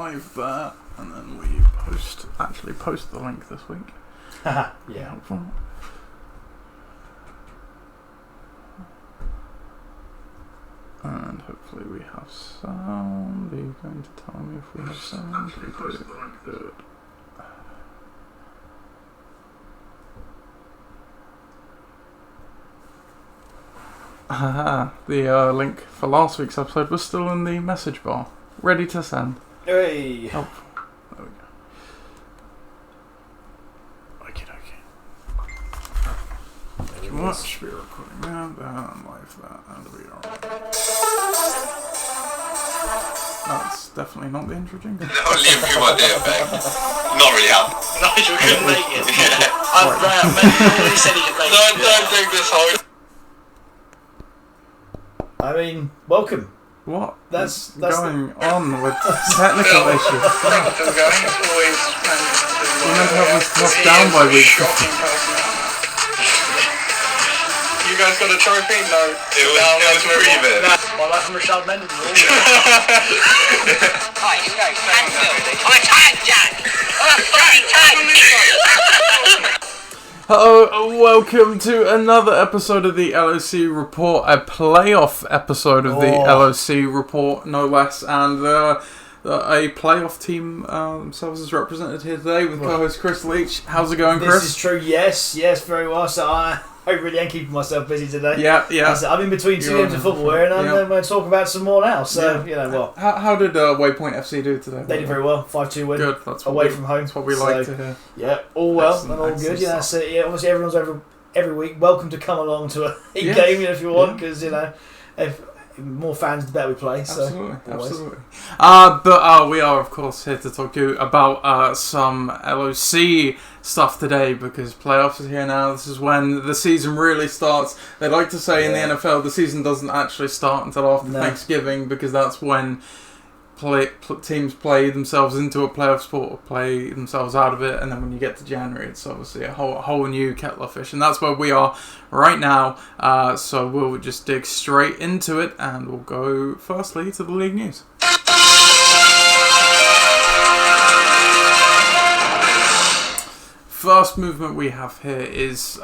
live there, and then we post the link this week. Yeah. Helpful. And hopefully we have sound. Are you going to tell me if we have sound? We do. Good. The link for last week's episode was still in the message bar, ready to send. Hey! Helpful. There we go. Okay. Thank you much. We're recording that, and live that, and we are. That's definitely not the intro jingle. Only a few idea back. Not really out. Nigel couldn't make it. Yeah. He said he could make it. Don't take this home. I mean, welcome. What? That's going on with technical issues. Still going. Always. We're meant to have this knocked down by week. You guys got a trophy? No. It was pre-bit. My life from Rashad Mendes. Hi, you know, I'm a tag, Jack! I'm a fucking tag! Hello, welcome to another episode of the LOC Report, a playoff episode of the LOC Report, no less, and a playoff team themselves is represented here today with co-host Chris Leach. How's it going, Chris? This is true, yes, very well. So I really am keeping myself busy today. Yeah. I'm in between two games of football here, and I'm going to talk about some more now. So, what? How did Waypoint FC do today? They did very well, 5-2 win. Good, that's what away from home. That's what we like to hear. Yeah, all well Excellent, and all good. Yeah, so obviously everyone's every week welcome to come along to a game if you want, because if more fans the better we play. Absolutely. But we are of course here to talk to you about some LOC stuff today, because playoffs is here now. This is when the season really starts. They like to say in the NFL the season doesn't actually start until after Thanksgiving, because that's when teams play themselves into a playoff sport or play themselves out of it, and then when you get to January it's obviously a whole new kettle of fish, and that's where we are right now. So we'll just dig straight into it, and we'll go firstly to the league news. First movement we have here is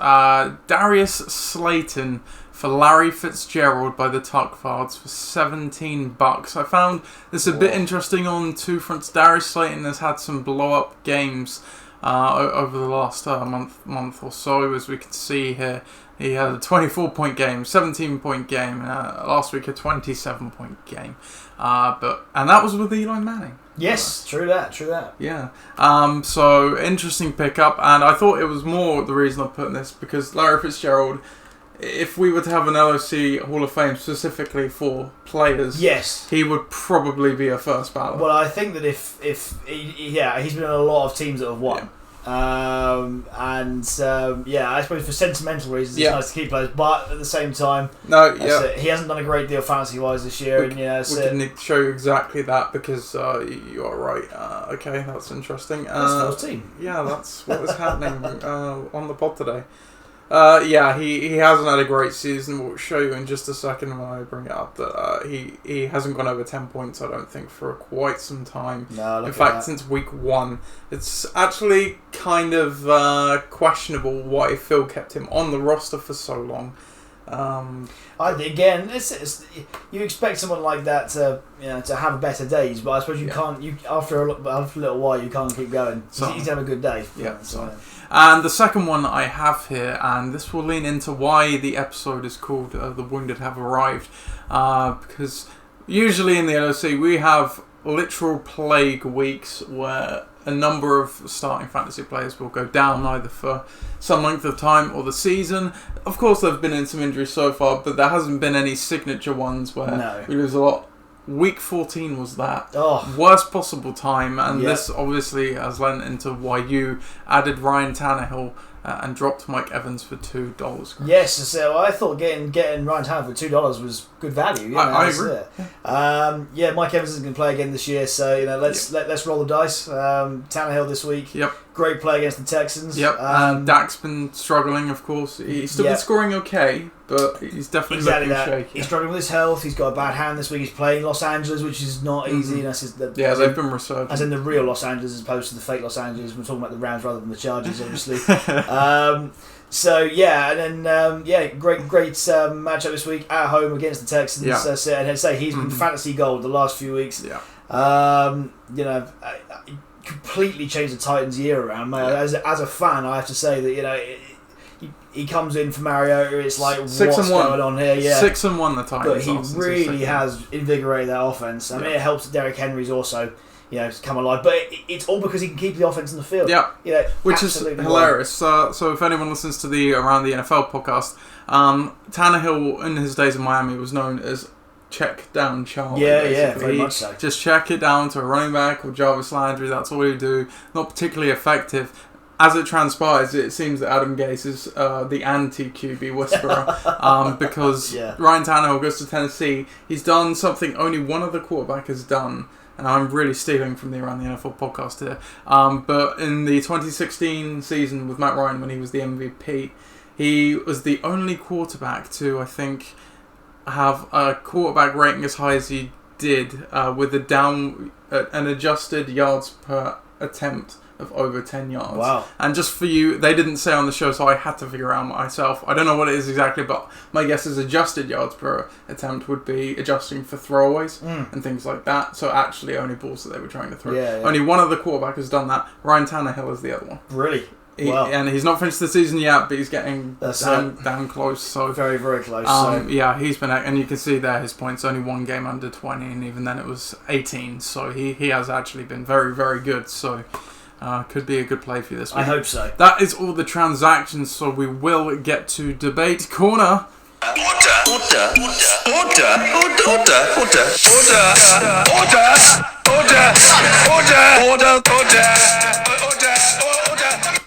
Darius Slayton for Larry Fitzgerald by the Tuckfards for $17. I found this a bit interesting on two fronts. Darius Slayton has had some blow-up games over the last month or so, as we can see here. He had a 24-point game, 17-point game, last week a 27-point game. And that was with Eli Manning. Yes, true that. Yeah. So, interesting pickup, and I thought it was more the reason I put this, because Larry Fitzgerald, if we were to have an LOC Hall of Fame specifically for players, he would probably be a first ballot. Well, I think that if he's been in a lot of teams that have won. I suppose for sentimental reasons it's nice to keep players, but at the same time, he hasn't done a great deal fantasy-wise this year. We can show you exactly that, because you are right. Okay, that's interesting. That's Phil's team. Yeah, that's what was happening on the pod today. He hasn't had a great season. We'll show you in just a second when I bring it up that he hasn't gone over 10 points, I don't think, for quite some time. No, in fact, since week 1. It's actually kind of questionable why Phil kept him on the roster for so long. You expect someone like that to have better days, but I suppose you can't. After a little while, you can't keep going. He's have a good day. And the second one I have here, and this will lean into why the episode is called "The Wounded Have Arrived," because usually in the LOC we have literal plague weeks where a number of starting fantasy players will go down either for some length of time or the season. Of course, there have been in some injuries so far, but there hasn't been any signature ones where we lose a lot. Week 14 was that worst possible time, and this obviously has lent into why you added Ryan Tannehill and dropped Mike Evans for $2. Yes, so I thought getting Ryan Tannehill for $2 was good value. I agree. Mike Evans isn't going to play again this year, so let's roll the dice. Tannehill this week. Yep. Great play against the Texans. Yep. And Dak's been struggling, of course. He's still been scoring okay, but he's definitely looking shaky. He's struggling with his health. He's got a bad hand this week. He's playing Los Angeles, which is not easy. And they've been resurgent. As in the real Los Angeles, as opposed to the fake Los Angeles. We're talking about the Rams rather than the Chargers, obviously. So yeah, and then great matchup this week at home against the Texans. Yeah. And I'd say he's been fantasy gold the last few weeks. Yeah. Completely changed the Titans' year around. Mate. As a fan, I have to say that he comes in for Mariota. It's like what's going on here? Yeah, 6-1 the Titans. But he really has invigorated that offense. I mean, it helps that Derrick Henry's also come alive. But it's all because he can keep the offense in the field. Yeah, which is hilarious. So if anyone listens to the Around the NFL podcast, Tannehill in his days in Miami was known as check down Charlie. Yeah, very much so. Just check it down to a running back or Jarvis Landry. That's all he do. Not particularly effective. As it transpires, it seems that Adam Gase is the anti-QB whisperer because Ryan Tannehill goes to Tennessee. He's done something only one other quarterback has done, and I'm really stealing from the Around the NFL podcast here. But in the 2016 season with Matt Ryan, when he was the MVP, he was the only quarterback to, I think, have a quarterback rating as high as he did with an adjusted yards per attempt of over 10 yards. Wow. And just for you, they didn't say on the show, so I had to figure out myself. I don't know what it is exactly, but my guess is adjusted yards per attempt would be adjusting for throwaways and things like that. So actually only balls that they were trying to throw. Yeah. Only one other quarterback has done that. Ryan Tannehill is the other one. Really? And he's not finished the season yet, but he's getting down close. So very, very close. Yeah, he's been, and you can see there his points only one game under 20, and even then it was 18. So he has actually been very, very good. So could be a good play for you this week. I hope so. That is all the transactions. So we will get to debate corner.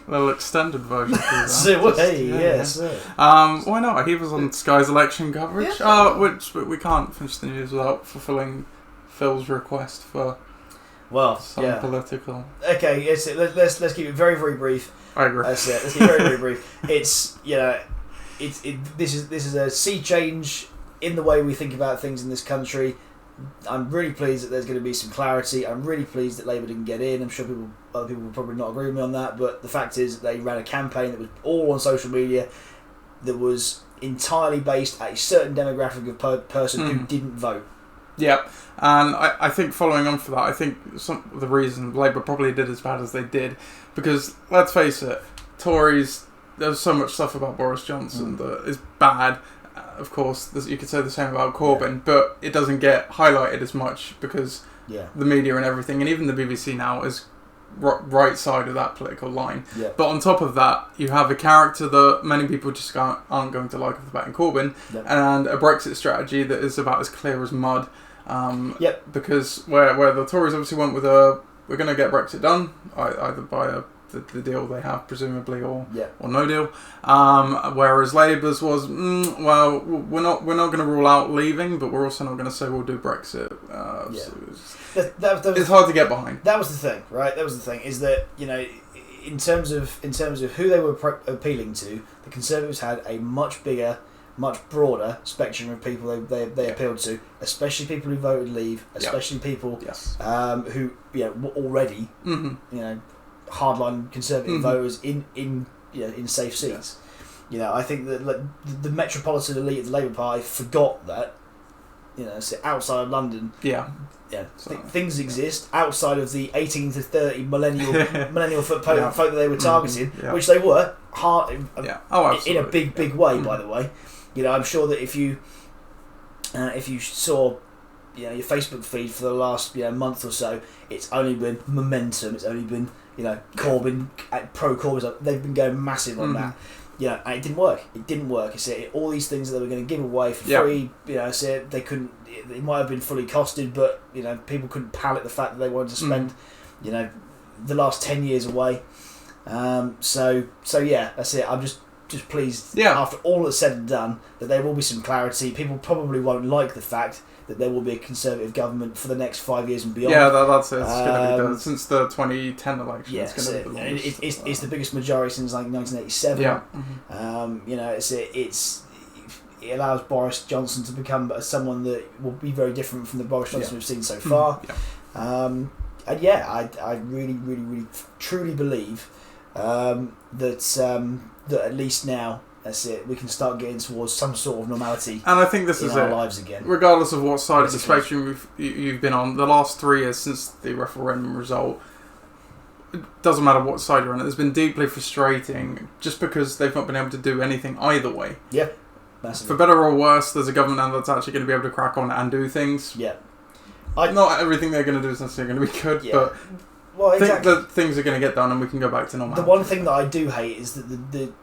Little extended version. Why not? He was on Sky's election coverage, which we can't finish the news without fulfilling Phil's request for some political. Okay, let's keep it very, very brief. I agree. That's it. Let's keep it very, very brief. It's this is a sea change in the way we think about things in this country. I'm really pleased that there's going to be some clarity. I'm really pleased that Labour didn't get in. I'm sure other people will probably not agree with me on that, but the fact is that they ran a campaign that was all on social media that was entirely based at a certain demographic of person who didn't vote. Yep, and I think following on for that, I think some of the reason Labour probably did as bad as they did, because let's face it, Tories, there's so much stuff about Boris Johnson that is bad. Of course, you could say the same about Corbyn, but it doesn't get highlighted as much because the media and everything, and even the BBC now is right side of that political line. Yeah. But on top of that, you have a character that many people just aren't going to like off the bat in Corbyn, and a Brexit strategy that is about as clear as mud. Because where the Tories obviously went with we're going to get Brexit done, either by the deal they have presumably or no deal, whereas Labour's was we're not going to rule out leaving, but we're also not going to say we'll do Brexit. It's hard to get behind. That was the thing, right? That was the thing, is that in terms of who they were appealing to, the Conservatives had a much bigger, much broader spectrum of people they appealed to, especially people who voted Leave, especially people who were already hardline Conservative voters in safe seats. I think that the metropolitan elite of the Labour Party forgot that outside of London, things exist outside of the 18 to 30 millennial folk that they were targeting, which they were in a big way. By the way, I'm sure that if you saw your Facebook feed for the last month or so, it's only been momentum. It's only been Corbyn, pro Corbyn. They've been going massive on that. And it didn't work. It's all these things that they were going to give away for free. They couldn't. It might have been fully costed, but people couldn't palate the fact that they wanted to spend, the last 10 years away. So that's it. I'm just pleased after all that's said and done that there will be some clarity. People probably won't like the fact that there will be a Conservative government for the next 5 years and beyond. Yeah, that's it. It's going to be done since the 2010 election. It's going to be the longest. It's the biggest majority since 1987. Yeah. it allows Boris Johnson to become someone that will be very different from the Boris Johnson we've seen so far. And I really, really, really truly believe that at least now, that's it, we can start getting towards some sort of normality. And I think this is our lives again. Regardless of what side of the spectrum you've been on, the last 3 years since the referendum result, it doesn't matter what side you're on, it's been deeply frustrating just because they've not been able to do anything either way. Yeah, massively. For better or worse, there's a government now that's actually going to be able to crack on and do things. Yeah. Not everything they're going to do is necessarily going to be good, but I think that things are going to get done and we can go back to normal. The one thing that I do hate is that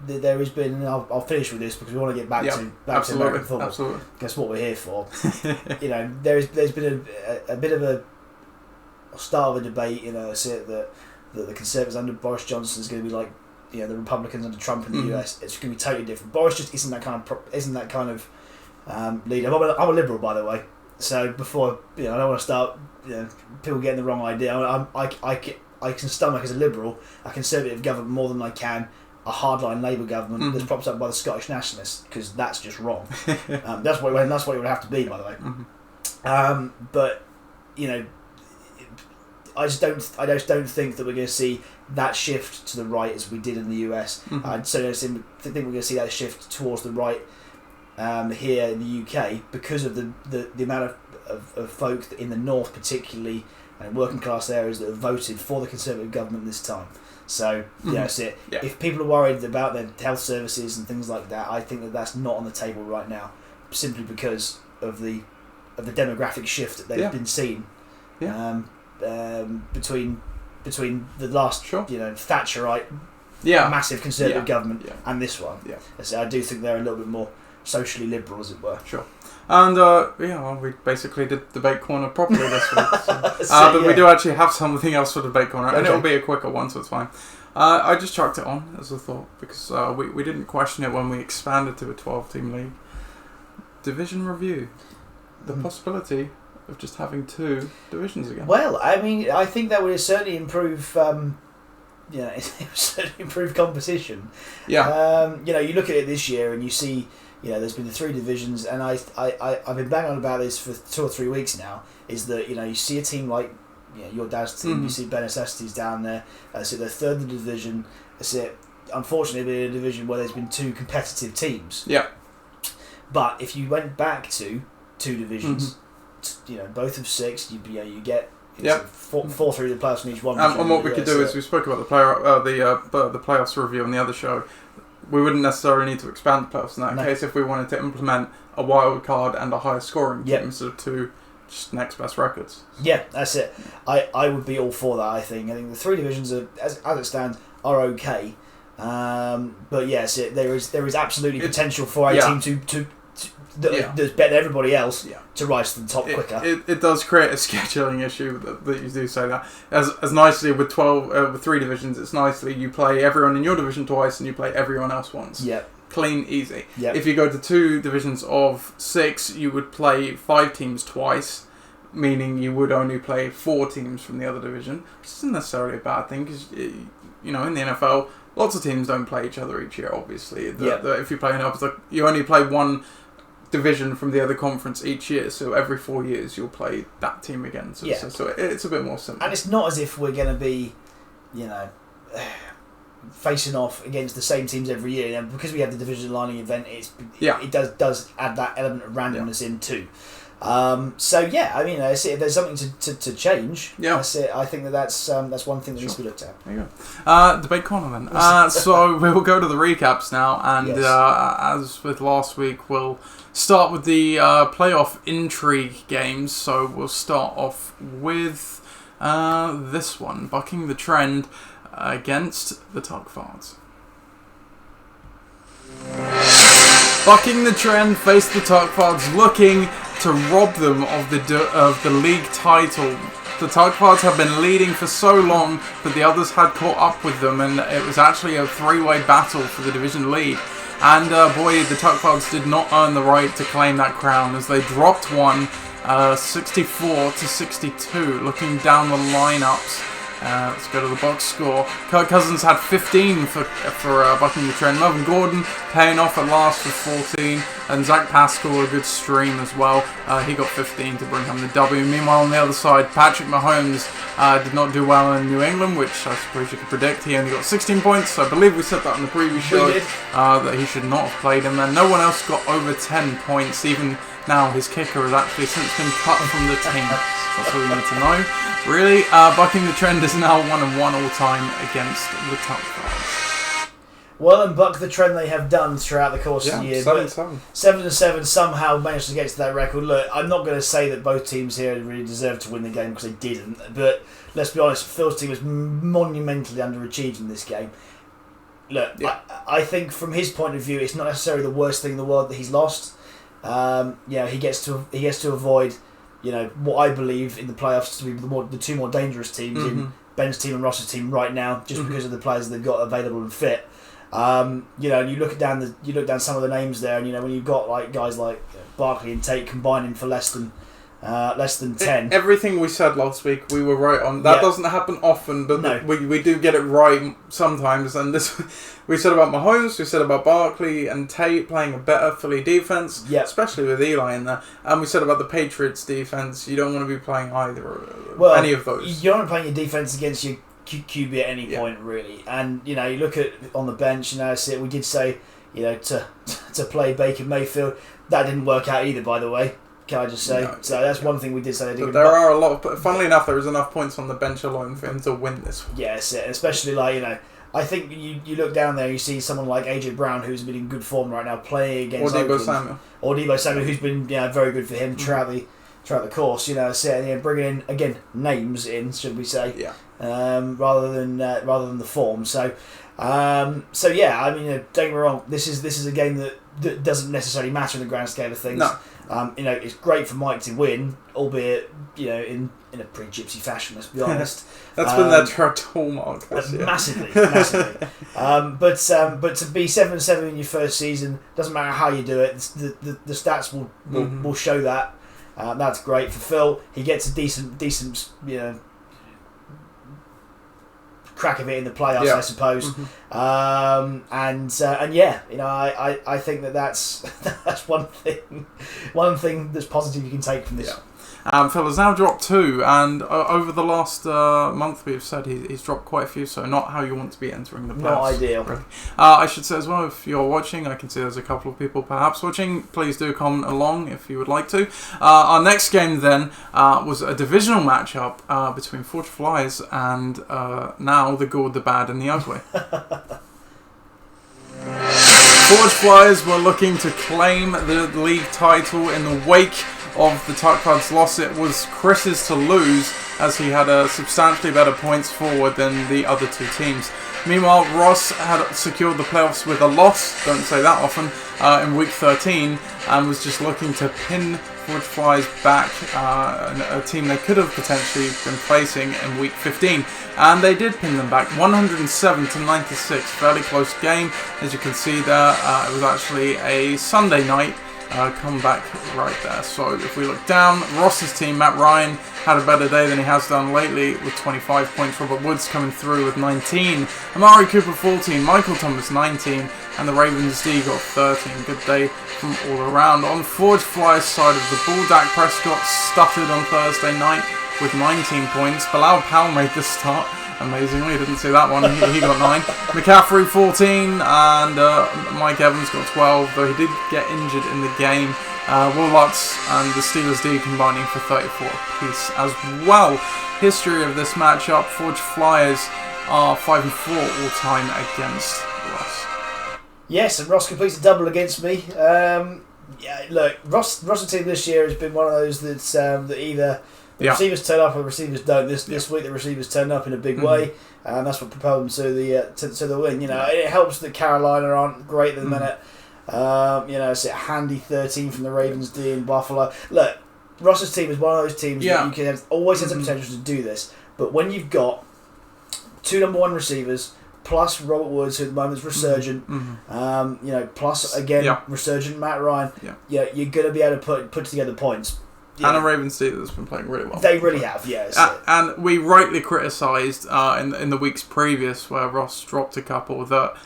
there has been, and I'll finish with this because we want to get back to American football. Absolutely. That's what we're here for. There's been a bit of a start of a debate, that the Conservatives under Boris Johnson is going to be like, the Republicans under Trump in the US. It's going to be totally different. Boris just isn't that kind of leader. I'm a liberal, by the way. So before I don't want to start people getting the wrong idea. I can stomach as a liberal a Conservative government more than I can a hardline Labour government that's propped up by the Scottish nationalists, because that's just wrong. That's what it would have to be, by the way. But I just don't think that we're going to see that shift to the right as we did in the US. I certainly think we're going to see that shift towards the right here in the UK because of the amount of folk in the north, particularly and working class areas, that have voted for the Conservative government this time. So that's it. Yeah. If people are worried about their health services and things like that, I think that's not on the table right now, simply because of the demographic shift that they've been seeing. Between the last Thatcherite massive Conservative government and this one. So I do think they're a little bit more socially liberal, as it were. Sure. And we basically did Debate Corner properly this week. But we do actually have something else for Debate Corner, and it'll be a quicker one, so it's fine. I just chucked it on as a thought because we didn't question it when we expanded to a 12-team league. Division review. The possibility of just having 2 divisions again. Well, I mean, I think that would certainly improve. It would certainly improve competition. Yeah. You look at it this year and you see, there's been the 3 divisions, and I've been banging on about this for 2 or 3 weeks now. Is that you see a team like your dad's team, you see Ben Necessities down there. So they're 3rd in the division. So unfortunately, they're in a division where there's been 2 competitive teams. Yeah. But if you went back to 2 divisions, both of 6, you get 4 through the playoffs from each one. And what we could do is we spoke about the playoffs review on the other show. We wouldn't necessarily need to expand the playoffs in that case if we wanted to implement a wild card and a higher scoring team instead of 2 just next best records. Yeah, that's it. I would be all for that. I think the 3 divisions are, as it stands, are okay. But yes, there is absolutely potential for a team to that's better than everybody else to rise to the top quicker. It does create a scheduling issue that you do say that. As nicely with 12 with 3 divisions, it's nicely you play everyone in your division twice and you play everyone else once. Yeah. Clean, easy. Yep. If you go to 2 divisions of 6, you would play 5 teams twice, meaning you would only play 4 teams from the other division, which isn't necessarily a bad thing because in the NFL, lots of teams don't play each other each year. Obviously, if you play you only play 1 division from the other conference each year, so every 4 years you'll play that team again. So it's a bit more simple. And it's not as if we're going to be, facing off against the same teams every year. Because we have the division lining event, it does add that element of randomness in too. If there's something to change, I think that's one thing that needs to be looked at. There you go. Debate Corner then. So we'll go to the recaps now, and as with last week, we'll start with the playoff intrigue games. So we'll start off with this one, bucking the trend against the Tugfards. Bucking the trend faced the Tugfards, looking to rob them of the league title. The Tugfards have been leading for so long, but the others had caught up with them, and it was actually a 3-way battle for the division lead. And the Tugfards did not earn the right to claim that crown as they dropped one 64-62. Looking down the lineups, Let's go to the box score. Kirk Cousins had 15 for bucking the trend. Melvin Gordon paying off at last with 14. And Zach Pascal, a good stream as well. He got 15 to bring home the W. Meanwhile, on the other side, Patrick Mahomes did not do well in New England, which I suppose you could predict. He only got 16 points. I believe we said that in the previous show, that he should not have played him. And no one else got over 10 points. Even now, his kicker has actually since been cut from the team. That's all you need to know. Really, bucking the trend is now 1-1 all time against the top 5. Well, and buck the trend they have done throughout the course of the year. 7-7. 7-7 somehow managed to get to that record. Look, I'm not going to say that both teams here really deserved to win the game because they didn't. But let's be honest, Phil's team was monumentally underachieved in this game. Look, I think from his point of view, it's not necessarily the worst thing in the world that he's lost. He gets to avoid, what I believe in the playoffs to be the two more dangerous teams in Ben's team and Ross's team right now, just because of the players they've got available and fit. And you look down some of the names there, and when you've got like guys like Barkley and Tate combining for less than 10. Everything we said last week, we were right on. That doesn't happen often, but no. we do get it right sometimes. And this, we said about Mahomes, we said about Barkley and Tate playing a better Philly defense, especially with Eli in there. And we said about the Patriots defense, you don't want to be playing any of those. You don't want to play your defense against your QB at any point, really. And you look at on the bench. We did say, to play Baker Mayfield, that didn't work out either. By the way. Can I just say? No, so that's one thing we did say. There are a lot of... Funnily enough, there is enough points on the bench alone for him to win this one. Yes, especially I think you look down there, you see someone like AJ Brown, who's been in good form right now, playing against Oakland. Or Deebo Samuel, who's been very good for him throughout the course. Bringing in again names in, should we say? Rather than the form. So don't get me wrong. This is a game that doesn't necessarily matter in the grand scale of things. No. It's great for Mike to win, albeit in a pretty gypsy fashion. Let's be honest. That's been their hallmark. Massively. But to be 7-7 in your first season, doesn't matter how you do it. The stats will show that. That's great for Phil. He gets a decent crack of it in the playoffs, I suppose. I think that's one thing that's positive you can take from this. Phil has now dropped 2, and over the last month we've said he's dropped quite a few, so not how you want to be entering the playoffs. Not ideal. Really. I should say as well, if you're watching, I can see there's a couple of people perhaps watching, please do comment along if you would like to. Our next game then was a divisional matchup between Forge Flyers and now the Good, the Bad and the Ugly. Forge Flyers were looking to claim the league title in the wake of the Tuckcards loss. It was Chris's to lose, as he had a substantially better points forward than the other two teams. Meanwhile, Ross had secured the playoffs with a loss, don't say that often, in week 13, and was just looking to pin Forge Flyers back, a team they could have potentially been facing in week 15. And they did pin them back, 107-96, fairly close game. As you can see there, it was actually a Sunday night comeback right there. So if we look down, Ross's team, Matt Ryan, had a better day than he has done lately with 25 points. Robert Woods coming through with 19. Amari Cooper 14. Michael Thomas 19. And the Ravens D got 13. Good day from all around. On Forge Flyers side of the ball, Dak Prescott stuttered on Thursday night with 19 points. Bilal Powell made the start. Amazingly, didn't see that one. He got 9. McCaffrey 14 and Mike Evans got 12, though he did get injured in the game. Will Lutz and the Steelers D combining for 34 apiece as well. History of this matchup: Forge Flyers are 5-4 all time against Ross. Yes, and Ross completes a double against me. Look, Ross's team this year has been one of those that either the receivers turn up or the receivers don't. This week the receivers turned up in a big way, and that's what propelled them to the win. It helps that Carolina aren't great at the minute. It's a handy 13 from the Ravens D in Buffalo. Look, Ross's team is one of those teams that you can always has the potential to do this, but when you've got 2 number 1 receivers plus Robert Woods, who at the moment is resurgent, plus again resurgent Matt Ryan, you're going to be able to put together points. And a Ravens team that's been playing really well. They really have, yes. And we rightly criticised in the weeks previous, where Ross dropped a couple, that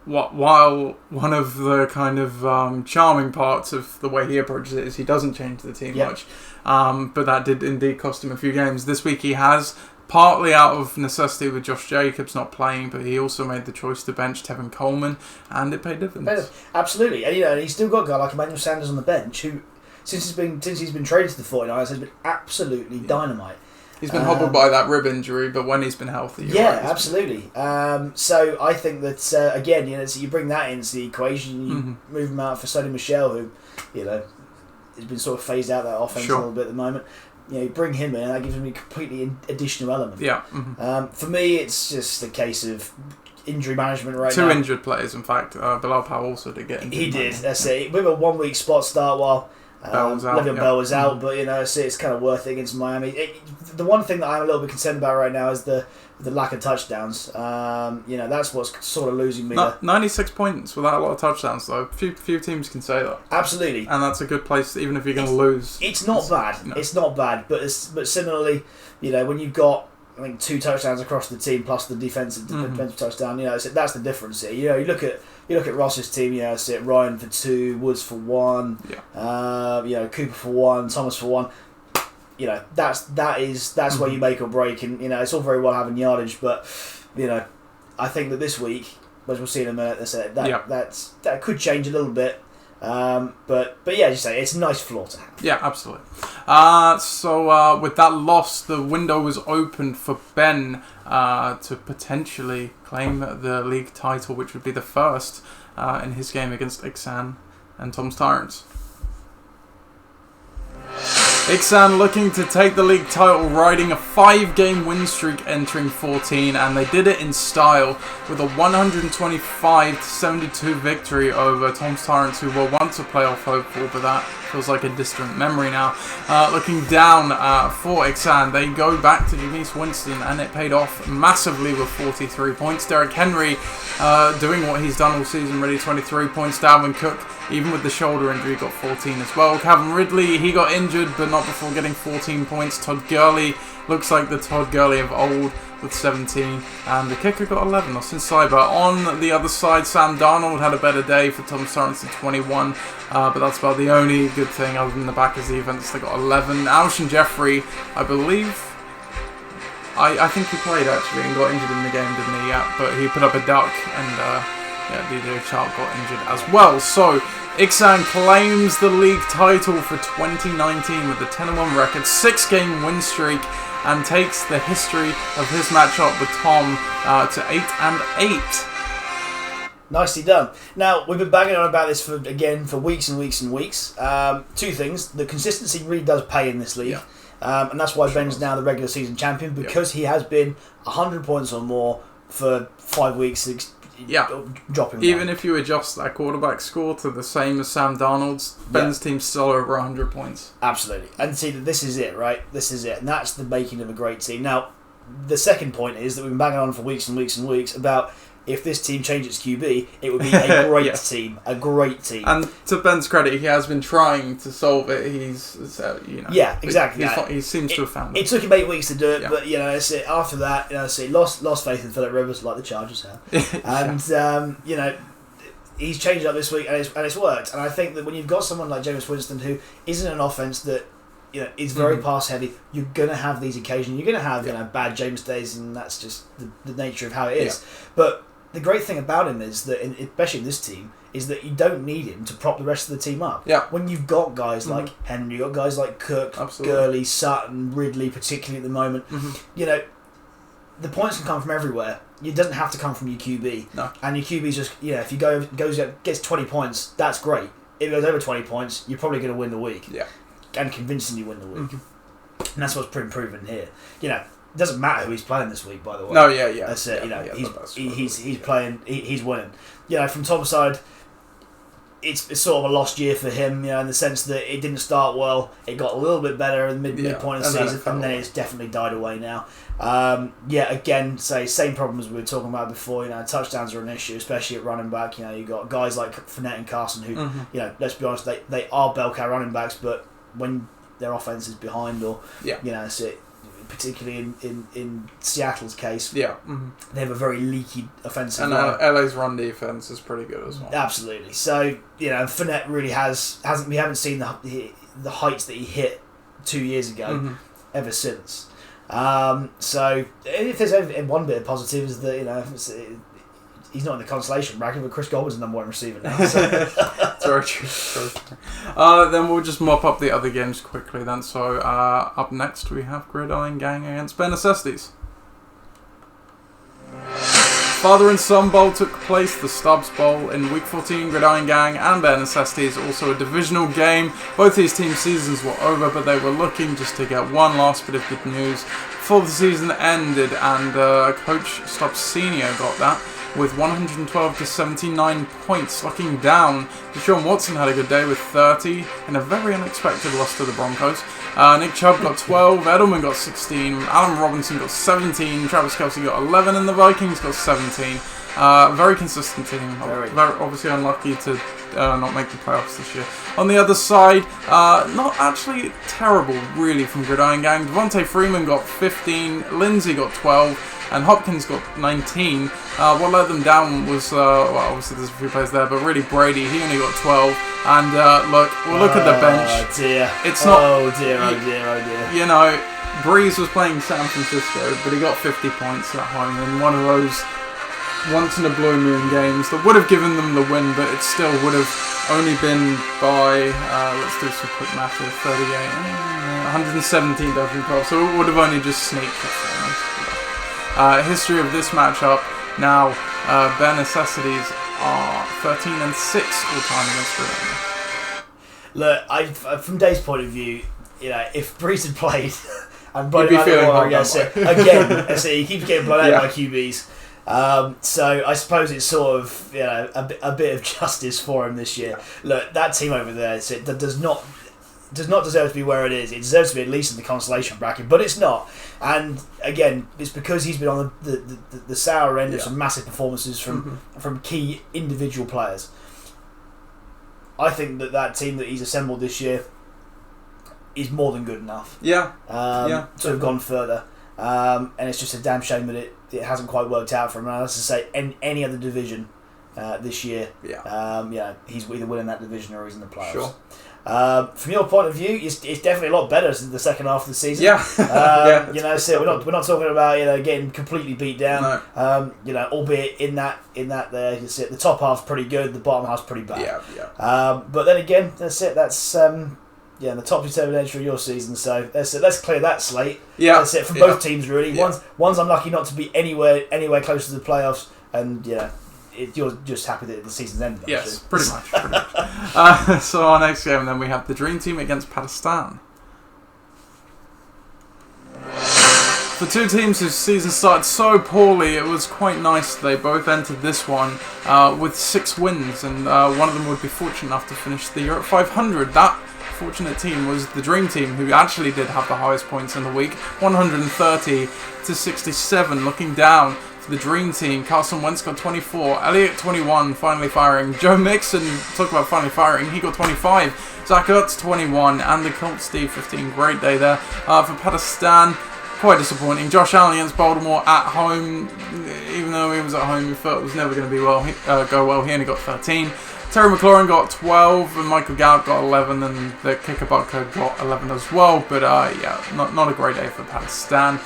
while one of the kind of charming parts of the way he approaches it is he doesn't change the team much, but that did indeed cost him a few games. This week he has, partly out of necessity with Josh Jacobs not playing, but he also made the choice to bench Tevin Coleman, and it paid dividends. Absolutely, and he's still got a guy like Emmanuel Sanders on the bench who, since he's been traded to the 49ers, has been absolutely dynamite. He's been hobbled by that rib injury, but when he's been healthy, absolutely. So I think that again, so you bring that into the equation, you move him out for Sonny Michel, who has been sort of phased out that offense a little bit at the moment. You bring him in, and that gives him a completely additional element. Yeah. For me, it's just a case of injury management right now. Two injured players, in fact. Bilal Powell also did get injured. He did. That's it. With a 1 week spot start while Le'Veon Bell was out, but it's kind of worth it against Miami. The one thing that I'm a little bit concerned about right now is the lack of touchdowns. That's what's sort of losing me. 96 points without a lot of touchdowns, though. Few teams can say that. Absolutely, and that's a good place, even if you're going to lose. It's not bad. No. It's not bad, but similarly, when you've got, I think, 2 touchdowns across the team plus the defensive touchdown, that's the difference here. You look at Ross's team, Ryan for 2, Woods for 1, Cooper for 1, Thomas for 1. That's where you make or break, and it's all very well having yardage, but I think that this week, as we'll see in a minute, that could change a little bit. But yeah, as you say, it's a nice floor to have. Yeah, absolutely. So with that loss, the window was opened for Ben to potentially claim the league title, which would be the first in his game against Iksan and Tom's Tyrants. Iksan looking to take the league title, riding a 5-game win streak entering 14, and they did it in style with a 125-72 victory over Tom's Tyrants, who were once a playoff hopeful, but that feels like a distant memory now. Looking down for Iksan, they go back to Jameis Winston, and it paid off massively with 43 points. Derrick Henry doing what he's done all season, really, 23 points. Dalvin Cook, even with the shoulder injury, got 14 as well. Calvin Ridley, he got injured, but not before getting 14 points. Todd Gurley looks like the Todd Gurley of old with 17, and the kicker got 11, Austin Cyber. On the other side, Sam Darnold had a better day for Tom Sorensen, 21, but that's about the only good thing other than the Packers defense. They got 11. Alshon Jeffrey, I believe, I think he played actually and got injured in the game, didn't he? Yeah, but he put up a duck, and DJ Chark got injured as well. So Iksan claims the league title for 2019 with a 10-1 record, 6-game win streak, and takes the history of his matchup with Tom to 8-8. Nicely done. Now, we've been banging on about this for weeks and weeks and weeks. 2 things. The consistency really does pay in this league. Yeah. And that's why Ben's now the regular season champion, because he has been 100 points or more for 5 weeks. Dropping even if you adjust that quarterback score to the same as Sam Darnold's, Ben's team's still over 100 points. Absolutely. And see, this is it, right? This is it. And that's the making of a great team. Now, the second point is that we've been banging on for weeks and weeks and weeks about if this team changes QB, it would be a great team. A great team. And to Ben's credit, he has been trying to solve it. He's, Yeah, exactly. He seems to have found it. It took him 8 weeks to do it, but, after that, lost faith in Phillip Rivers like the Chargers have. And, he's changed up this week, and it's worked. And I think that when you've got someone like Jameis Winston, who isn't an offense that is very pass heavy, you're going to have these occasions. You're going to have bad James days, and that's just the nature of how it is. But the great thing about him is that, especially in this team, is that you don't need him to prop the rest of the team up. Yeah. When you've got guys like Henry, you've got guys like Cook, Gurley, Sutton, Ridley, particularly at the moment, the points can come from everywhere. It doesn't have to come from your QB. No. And your QB's just, if he gets 20 points, that's great. If it goes over 20 points, you're probably going to win the week. Yeah. And convincingly win the week. And that's what's pretty proven here. It doesn't matter who he's playing this week, by the way. No, yeah. That's it. He's playing. He's winning. From Tom's side, it's sort of a lost year for him. In the sense that it didn't start well. It got a little bit better in the midpoint of the season, and then it's definitely died away now. Again, same problems we were talking about before. Touchdowns are an issue, especially at running back. You've got guys like Fournette and Carson who, let's be honest, they are bell cow running backs, but when their offense is behind, or so particularly in Seattle's case, they have a very leaky offensive line. And LA's run defense is pretty good as well. Absolutely. So Fournette really hasn't. We haven't seen the heights that he hit 2 years ago ever since. So if there's one bit of positive is that he's not in the consolation bracket, but Chris Godwin's the number one receiver now. So. It's very true. Then we'll just mop up the other games quickly then. So up next we have Gridiron Gang against Bare Necessities. Father and Son Bowl took place, the Stubbs Bowl in Week 14. Gridiron Gang and Bare Necessities, also a divisional game. Both these teams' seasons were over, but they were looking just to get one last bit of good news before the season ended, and Coach Stubbs Sr. got that with 112 to 79 points, locking down. Deshaun Watson had a good day with 30 in a very unexpected loss to the Broncos. Nick Chubb got 12, Edelman got 16, Allen Robinson got 17, Travis Kelce got 11, and the Vikings got 17. Very consistent team. Very obviously unlucky to not make the playoffs this year. On the other side, not actually terrible really from Gridiron Gang. Devontae Freeman got 15, Lindsey got 12, and Hopkins got 19. What let them down was, obviously there's a few players there, but really Brady, he only got 12. And look at the bench. Oh dear. It's not. Oh dear. Breeze was playing San Francisco, but he got 50 points at home in one of those once in a blue moon games that would have given them the win, but it still would have only been by, let's do some quick math here, 38, 117 to 12, so it would have only just sneaked it. History of this matchup now, Bare Necessities are 13-6 all time against Gridiron. Look, from Dave's point of view, if Breeze had played and blown out again, he keeps getting blown out by QBs. So I suppose it's sort of a bit of justice for him this year. Look, that team over there does not deserve to be where it is. It deserves to be at least in the consolation bracket, but it's not. And again, it's because he's been on the sour end of some massive performances from key individual players. I think that team that he's assembled this year is more than good enough. To have gone further. And it's just a damn shame that it hasn't quite worked out for him. And as I say, in any other division this year, he's either winning that division or he's in the playoffs. Sure. From your point of view, it's definitely a lot better than the second half of the season. So we're not talking about getting completely beat down. No. Albeit in that there, you see the top half's pretty good, the bottom half's pretty bad. But then again, that's it. That's the top determination of your season. So let's clear that slate. That's it from both teams really. One's unlucky not to be anywhere close to the playoffs, and you're just happy that the season's ended. Yes, pretty much. So our next game then we have the Dream Team against Pakistan. For two teams whose season started so poorly, it was quite nice they both entered this one with 6 wins, and one of them would be fortunate enough to finish the year at 500. That fortunate team was the Dream Team, who actually did have the highest points in the week, 130 to 67. Looking down for the Dream Team, Carson Wentz got 24, Elliott 21, finally firing. Joe Mixon, talk about finally firing, he got 25. Zach Ertz 21, and the Colts D15. Great day there for Pakistan. Quite disappointing. Josh Allen against Baltimore at home. Even though he was at home, we felt it was never going to be go well. He only got 13. Terry McLaurin got 12, and Michael Gallup got 11, and the kicker Butker got 11 as well. But not a great day for Pakistan.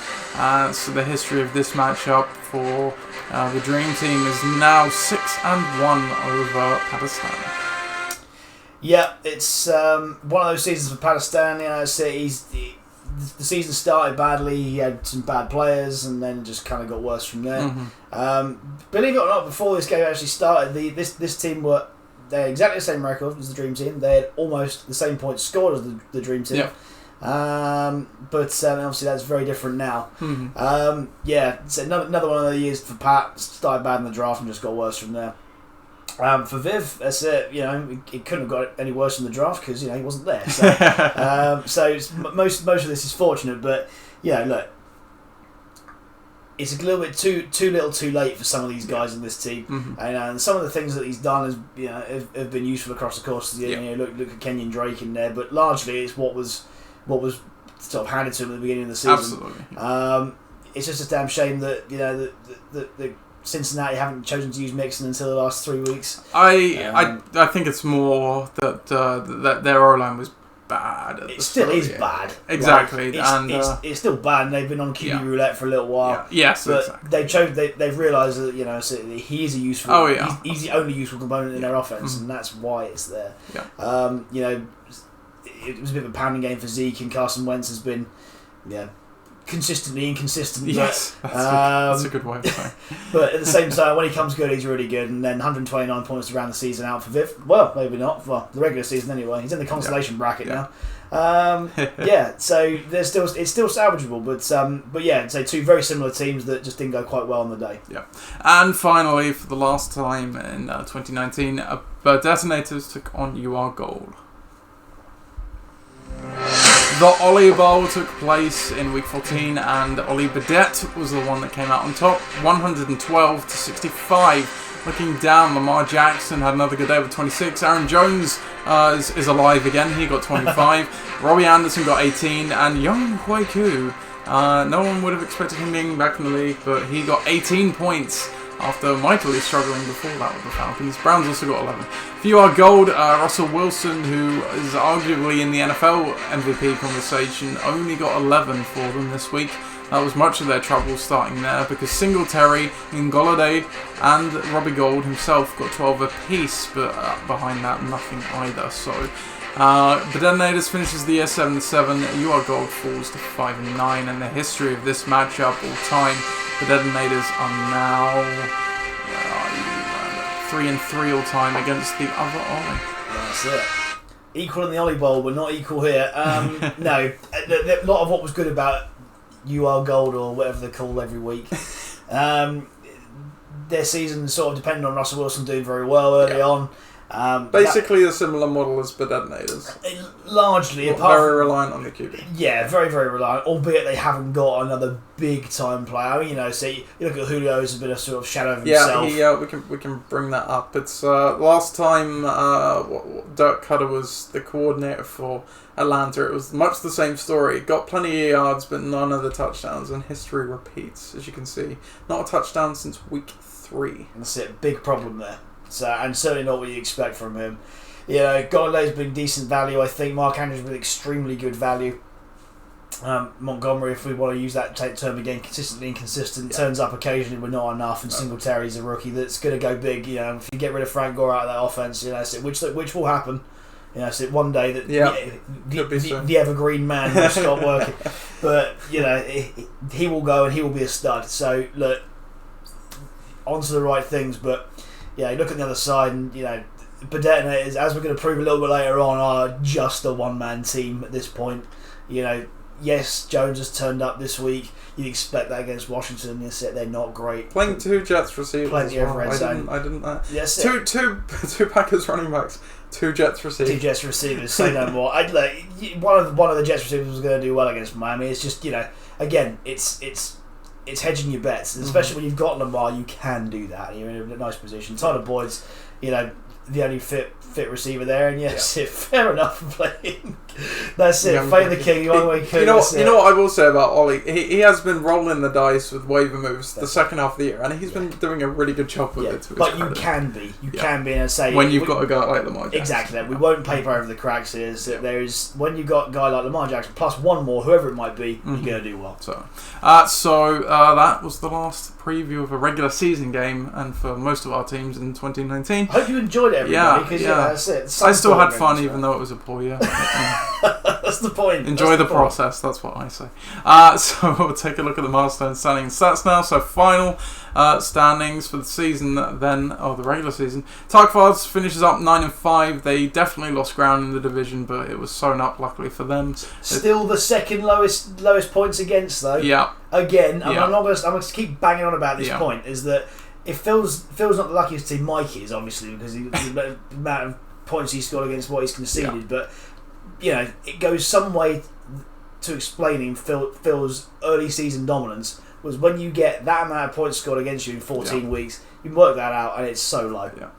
So the history of this matchup for the Dream Team is now 6-1 over Pakistan. Yeah, it's one of those seasons for Pakistan. The season started badly. He had some bad players, and then just kind of got worse from there. Believe it or not, before this game actually started, this team they had exactly the same record as the Dream Team. They had almost the same points scored as the Dream Team. But obviously that's very different now. It's another one of the years for Pat. Started bad in the draft and just got worse from there. For Viv, that's it. It couldn't have got any worse in the draft because he wasn't there. So, most of this is fortunate, but look, it's a little bit too little, too late for some of these guys in this team, and some of the things that he's done have been useful across the course of the year. Look at Kenyon Drake in there, but largely it's what was what was sort of handed to him at the beginning of the season. Absolutely. It's just a damn shame that that Cincinnati haven't chosen to use Mixon until the last 3 weeks. I think it's more that their O-line was bad. It still is bad. Exactly, it's still bad, and they've been on QB roulette for a little while. Yeah. Yes, but exactly. They've realised that so he is a useful. Oh yeah. He's the only useful component in their offense, and that's why it's there. Yeah. It was a bit of a pounding game for Zeke, and Carson Wentz has been, consistently inconsistent. Yes, that's a good way of saying. But at the same time, when he comes good, he's really good. And then 129 points around the season out for Viv. Well, maybe not. Well, the regular season anyway. He's in the consolation bracket now. So it's still salvageable. But yeah, so two very similar teams that just didn't go quite well on the day. Yeah. And finally, for the last time in 2019, the Detonators took on UR Gold. The Ollie Bowl took place in week 14, and Ollie Burdett was the one that came out on top, 112-65. Looking down, Lamar Jackson had another good day with 26. Aaron Jones is alive again. He got 25. Robbie Anderson got 18, and Young Hui Koo, no one would have expected him being back in the league, but he got 18 points after mightily struggling before that with the Falcons. Browns also got 11. For UR Gold, Russell Wilson, who is arguably in the NFL MVP conversation, only got 11 for them this week. That was much of their trouble starting there, because Singletary, Ngolade, and Robbie Gold himself got 12 apiece, but behind that, nothing either. So, the Detonators finishes the year 7-7. UR Gold falls to 5-9, and the history of this matchup all time, the Detonators are now 3-3 all time against the other Ollie. That's it. Equal in the Ollie Bowl, but not equal here. No, a lot of what was good about UR Gold, or whatever they're called every week, their season sort of depended on Russell Wilson doing very well early on. Basically a similar model as the Detonators. Largely. Very reliant on the QB. Yeah, very, very reliant, albeit they haven't got another big-time player. I mean, so you look at Julio as a bit of sort of shadow of himself. Yeah, we can bring that up. It's last time Dirk Cutter was the coordinator for Atlanta, it was much the same story. Got plenty of yards, but none of the touchdowns, and history repeats, as you can see. Not a touchdown since week 3. That's it, big problem there. So, and certainly not what you expect from him. Gallaudet has been decent value, I think. Mark Andrews has been extremely good value. Montgomery, if we want to use that term again, consistently inconsistent, turns up occasionally but not enough, and Singletary's a rookie that's going to go big. If you get rid of Frank Gore out of that offense, which will happen. So one day that the evergreen man will stop working. But he will go and he will be a stud. So look, onto the right things, but you look at the other side, and the Detonators, as we're going to prove a little bit later on, are just a one-man team at this point. Yes, Jones has turned up this week. You'd expect that against Washington. They're not great. Playing 2 Jets receivers. Plenty of red zone. I didn't. Yes, two Packers running backs. 2 Jets receivers. 2 Jets receivers. Say no more. One of the Jets receivers was going to do well against Miami. It's just again, it's hedging your bets, especially when you've got Lamar. You can do that. You're in a nice position. Tyler Boyd's, the only fit receiver there, and fair enough for playing. That's it. Play the king. You know what I will say about Ollie? He has been rolling the dice with waiver moves the second half of the year, and he's been doing a really good job with it. But you can be, and say when you've got a guy like Lamar Jackson. Exactly. We won't paper over the cracks here. There's when you've got a guy like Lamar Jackson plus one more, whoever it might be, you're going to do well. So that was the last preview of a regular season game, and for most of our teams in 2019. I hope you enjoyed it, everybody. Because that's it. I still had fun, even though it was a poor year. That's the point. Enjoy the process, that's what I say. So we'll take a look at the milestone standings stats now. So final standings for the season the regular season. Tarkvards finishes up 9-5. They definitely lost ground in the division, but it was sewn up luckily for them. Still the second lowest points against, though. Yeah. Again, I'm going to keep banging on about this point, is that if Phil's not the luckiest team, Mike is, obviously, because the amount of points he scored against what he's conceded, but it goes some way to explaining Phil's early season dominance was when you get that amount of points scored against you in 14 weeks, You work that out, and it's so low. Yeah.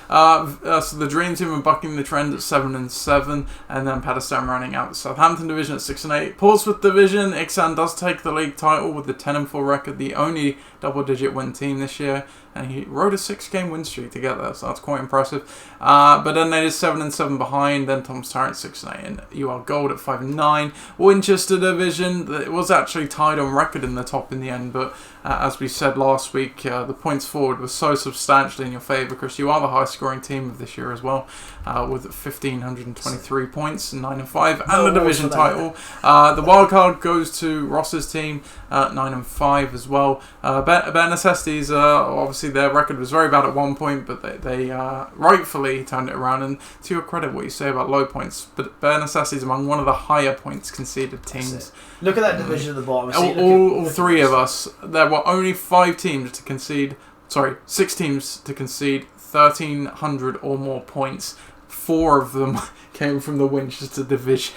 So the Dream Team are bucking the trend at 7-7, and then Pakistan running out the Southampton division at 6-8. Portsmouth division, Iksan does take the league title with the 10-4 record, the only double-digit win team this year, and he rode a 6-game win streak to get there, so that's quite impressive. But then they is 7-7 behind, then Tom's Tower at 6-8, and UR Gold at 5-9. Winchester division, it was actually tied on record in the top in the end, but as we said last week, the points forward was so substantially in your favour, Chris. You are the highest scoring team of this year as well, with 1,523 points, 9-5, and the division title. The wildcard goes to Ross's team, 9-5 as well. Bare Necessities, obviously their record was very bad at one point, but they rightfully turned it around. And to your credit, what you say about low points, but Bare Necessities among one of the higher points conceded teams. Look at that division at the bottom. All three of us, there were only 6 teams to concede 1,300 or more points. 4 of them came from the Winchester division.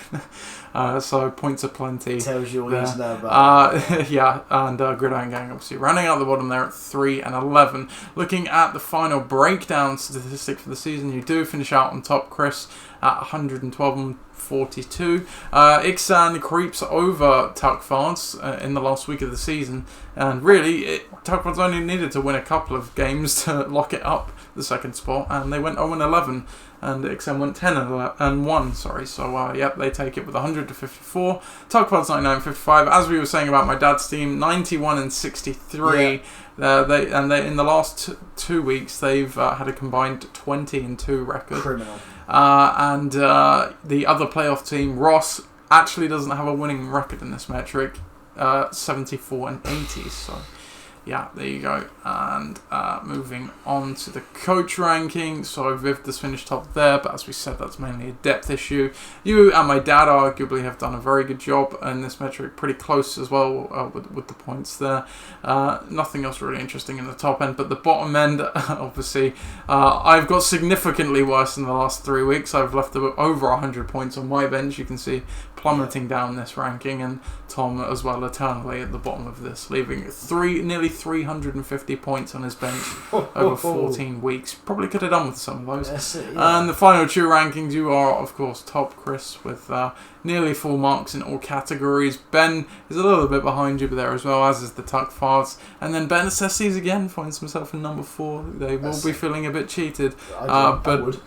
So points are plenty. Tells you all you need to know about. Yeah, and Gridiron Gang obviously running out the bottom there at 3-11. Looking at the final breakdown statistic for the season, you do finish out on top, Chris, at 112-42. Iksan creeps over Tuckfards in the last week of the season, and really Tuckfards only needed to win a couple of games to lock it up, the second spot, and they went 0-11. And Iksan went 10-1, sorry. So, yep, they take it with 100-54. Tuckfards 99-55. As we were saying about my dad's team, 91-63. Yeah. They in the last 2 weeks, they've had a combined 20-2 record. Criminal. And the other playoff team, Ross, actually doesn't have a winning record in this metric, 74-80. So, yeah, there you go. And moving on to the coach ranking. So Viv does finish top there, but as we said, that's mainly a depth issue. You and my dad arguably have done a very good job in this metric, pretty close as well with the points there. Nothing else really interesting in the top end, but the bottom end, obviously, I've got significantly worse in the last 3 weeks. I've left over 100 points on my bench. You can see plummeting down this ranking, and Tom as well eternally at the bottom of this, leaving nearly 350 points on his bench over 14 weeks. Probably could have done with some of those. That's it, yeah. And the final 2 rankings, you are of course top, Chris, with nearly full marks in all categories. Ben is a little bit behind you there as well, as is the Tuckfards. And then Ben Necessities again finds himself in number 4. They will be feeling a bit cheated. But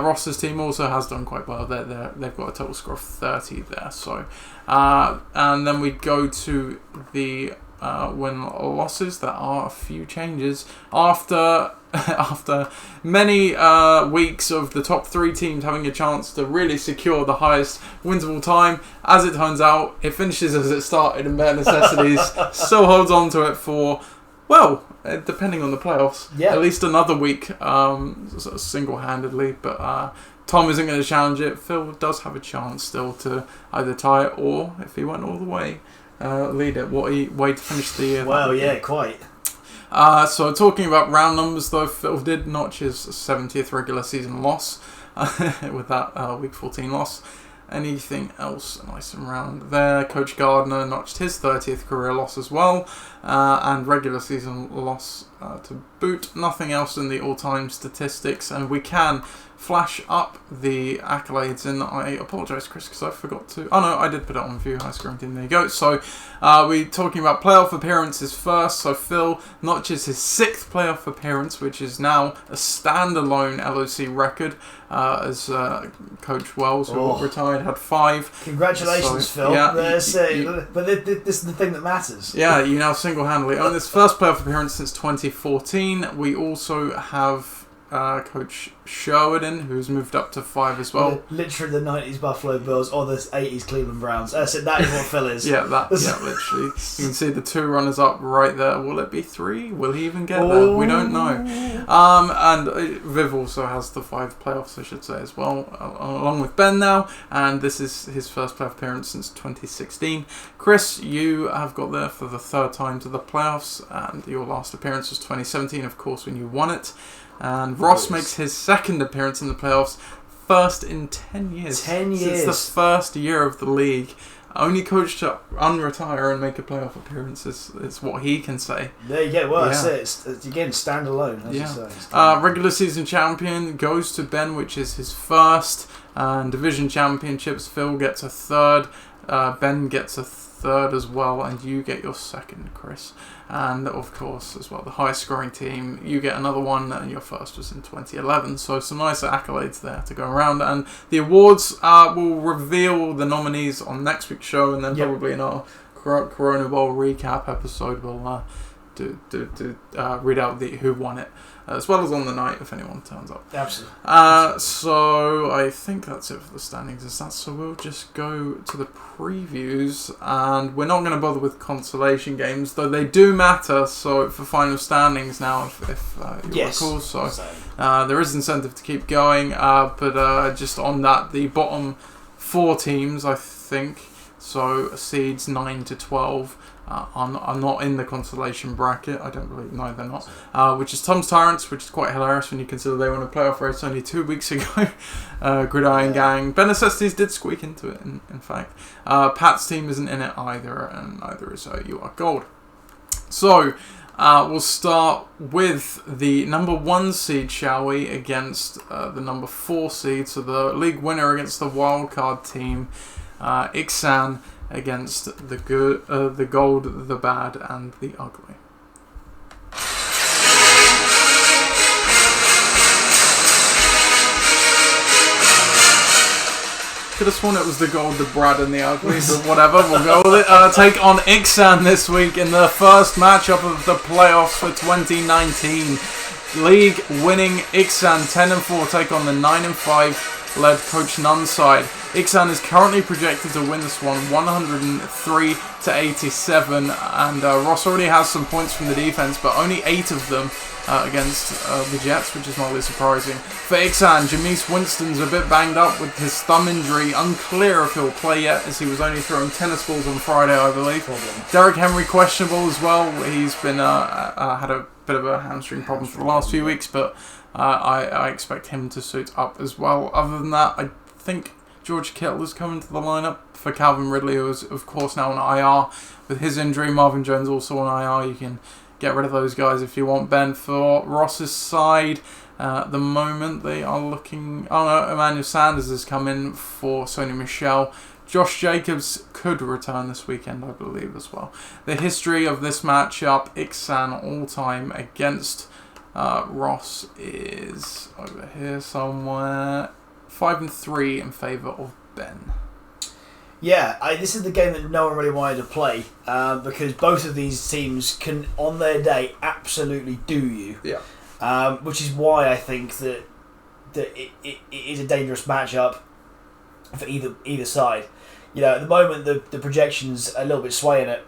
Ross's team also has done quite well. They've got a total score of 30 there. So, and then we go to the win-losses. There are a few changes after many weeks of the top 3 teams having a chance to really secure the highest wins of all time. As it turns out, it finishes as it started, and Bare Necessities still holds on to it for, well, depending on the playoffs, at least another week, sort of single-handedly. But Tom isn't going to challenge it. Phil does have a chance still to either tie it, or if he went all the way, lead it. What a way to finish the year. Well, yeah, quite. So talking about round numbers, though, Phil did notch his 70th regular season loss with that week 14 loss. Anything else nice and round there? Coach Gardner notched his 30th career loss as well, and regular season loss to boot. Nothing else in the all-time statistics, and we can flash up the accolades, and I apologise, Chris, because I forgot to... Oh no, I did put it on view, high scoring team, there you go. So we're talking about playoff appearances first. So Phil notches his 6th playoff appearance, which is now a standalone LOC record, as Coach Wells, who retired, had 5. Congratulations, Phil. Yeah, but this is the thing that matters. Yeah, you now single-handedly own this first playoff appearance since 2014. We also have Coach Sherwood, who's moved up to 5 as well. Literally the 90s Buffalo Bills or the 80s Cleveland Browns. That is what Phil is. Literally. You can see the 2 runners up right there. Will it be 3? Will he even get there? We don't know. And Viv also has the 5 playoffs, I should say, as well, along with Ben now. And this is his first playoff appearance since 2016. Chris, you have got there for the 3rd time to the playoffs, and your last appearance was 2017, of course, when you won it. And Ross makes his 2nd appearance in the playoffs, first in 10 years. 10 years. Since the first year of the league. only coach to unretire and make a playoff appearance is what he can say. There you go. Well, that's it. It's, again, stand alone, as you say. Regular season champion goes to Ben, which is his first. And division championships, Phil gets a third. Ben gets a third as well, and you get your second, Chris. And of course, as well, the highest scoring team, you get another one, and your first was in 2011. So some nice accolades there to go around. And the awards will reveal the nominees on next week's show, and then probably in our Corona Bowl recap episode, we'll read out who won it, as well as on the night if anyone turns up. Absolutely. So I think that's it for the standings. So we'll just go to the previews, and we're not going to bother with consolation games, though they do matter. So for final standings now, if you recall, so there is incentive to keep going. But just on that, the bottom 4 teams, I think, so seeds 9 to 12. Are not in the consolation bracket. I don't believe. No, they're not. Which is Tom's Tyrants, which is quite hilarious when you consider they won a playoff race only 2 weeks ago. Gridiron Gang. Ben Necessities did squeak into it, in fact. Pat's team isn't in it either, and neither is You Are Gold. So, we'll start with the number 1 seed, shall we, against the number 4 seed. So the league winner against the wildcard team, Ixan, against the good, the gold, the bad, and the ugly. Could have sworn it was the gold, the bad, and the ugly, but whatever, we'll go with it. Take on Ixan this week in the first matchup of the playoffs for 2019. League winning Ixan 10-4 take on the 9-5 led Coach Nunn's side. Ixan is currently projected to win this one 103 to 87, and Ross already has some points from the defense, but only 8 of them against the Jets, which is mildly surprising. For Ixan, Jameis Winston's a bit banged up with his thumb injury, unclear if he'll play yet, as he was only throwing tennis balls on Friday, I believe. Derrick Henry questionable as well. He's been had a bit of a hamstring problem for the last few weeks, but I expect him to suit up as well. Other than that, I think George Kittle is coming to the lineup for Calvin Ridley, who is, of course, now on IR with his injury. Marvin Jones also on IR. You can get rid of those guys if you want. Ben, for Ross's side, at the moment, they are looking... Oh, no, Emmanuel Sanders has come in for Sony Michel. Josh Jacobs could return this weekend, I believe, as well. The history of this matchup, Ixan all-time against Ross is over here somewhere. 5-3 in favour of Ben. Yeah, this is the game that no one really wanted to play because both of these teams can, on their day, absolutely do you. Yeah. Which is why I think that it is a dangerous matchup for either side. You know, at the moment the projections are a little bit swaying it.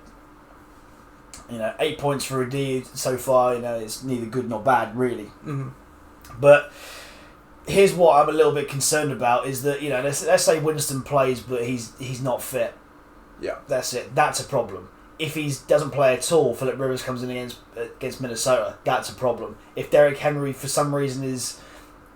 8 points for Rudi so far. It's neither good nor bad, really. Mm-hmm. But here's what I'm a little bit concerned about is that let's say Winston plays but he's not fit. Yeah, that's it. That's a problem. If he doesn't play at all, Phillip Rivers comes in against Minnesota. That's a problem. If Derrick Henry for some reason is,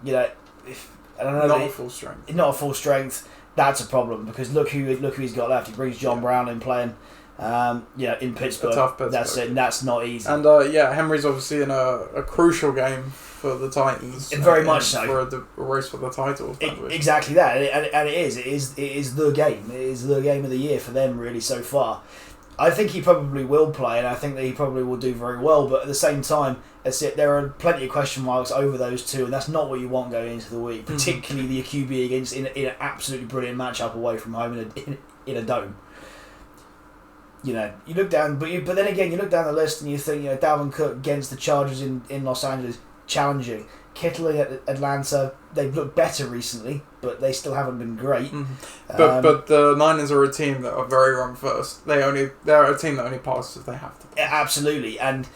if I don't know, not at full strength, that's a problem because look who he's got left. He brings John Brown in playing. In Pittsburgh. A tough Pittsburgh. That's it. And that's not easy. And Henry's obviously in a crucial game for the Titans. Very much so. For a race for the title. Exactly that, and it is the game. It is the game of the year for them really so far. I think he probably will play, and I think that he probably will do very well. But at the same time, there are plenty of question marks over those two, and that's not what you want going into the week, particularly the QB against in an absolutely brilliant matchup away from home in a dome. You look down, but then again, you look down the list and you think, Dalvin Cook against the Chargers in Los Angeles, challenging. Kittle at Atlanta, they've looked better recently, but they still haven't been great. Mm-hmm. But the Niners are a team that are very run first. They're a team that only passes if they have to. Absolutely, and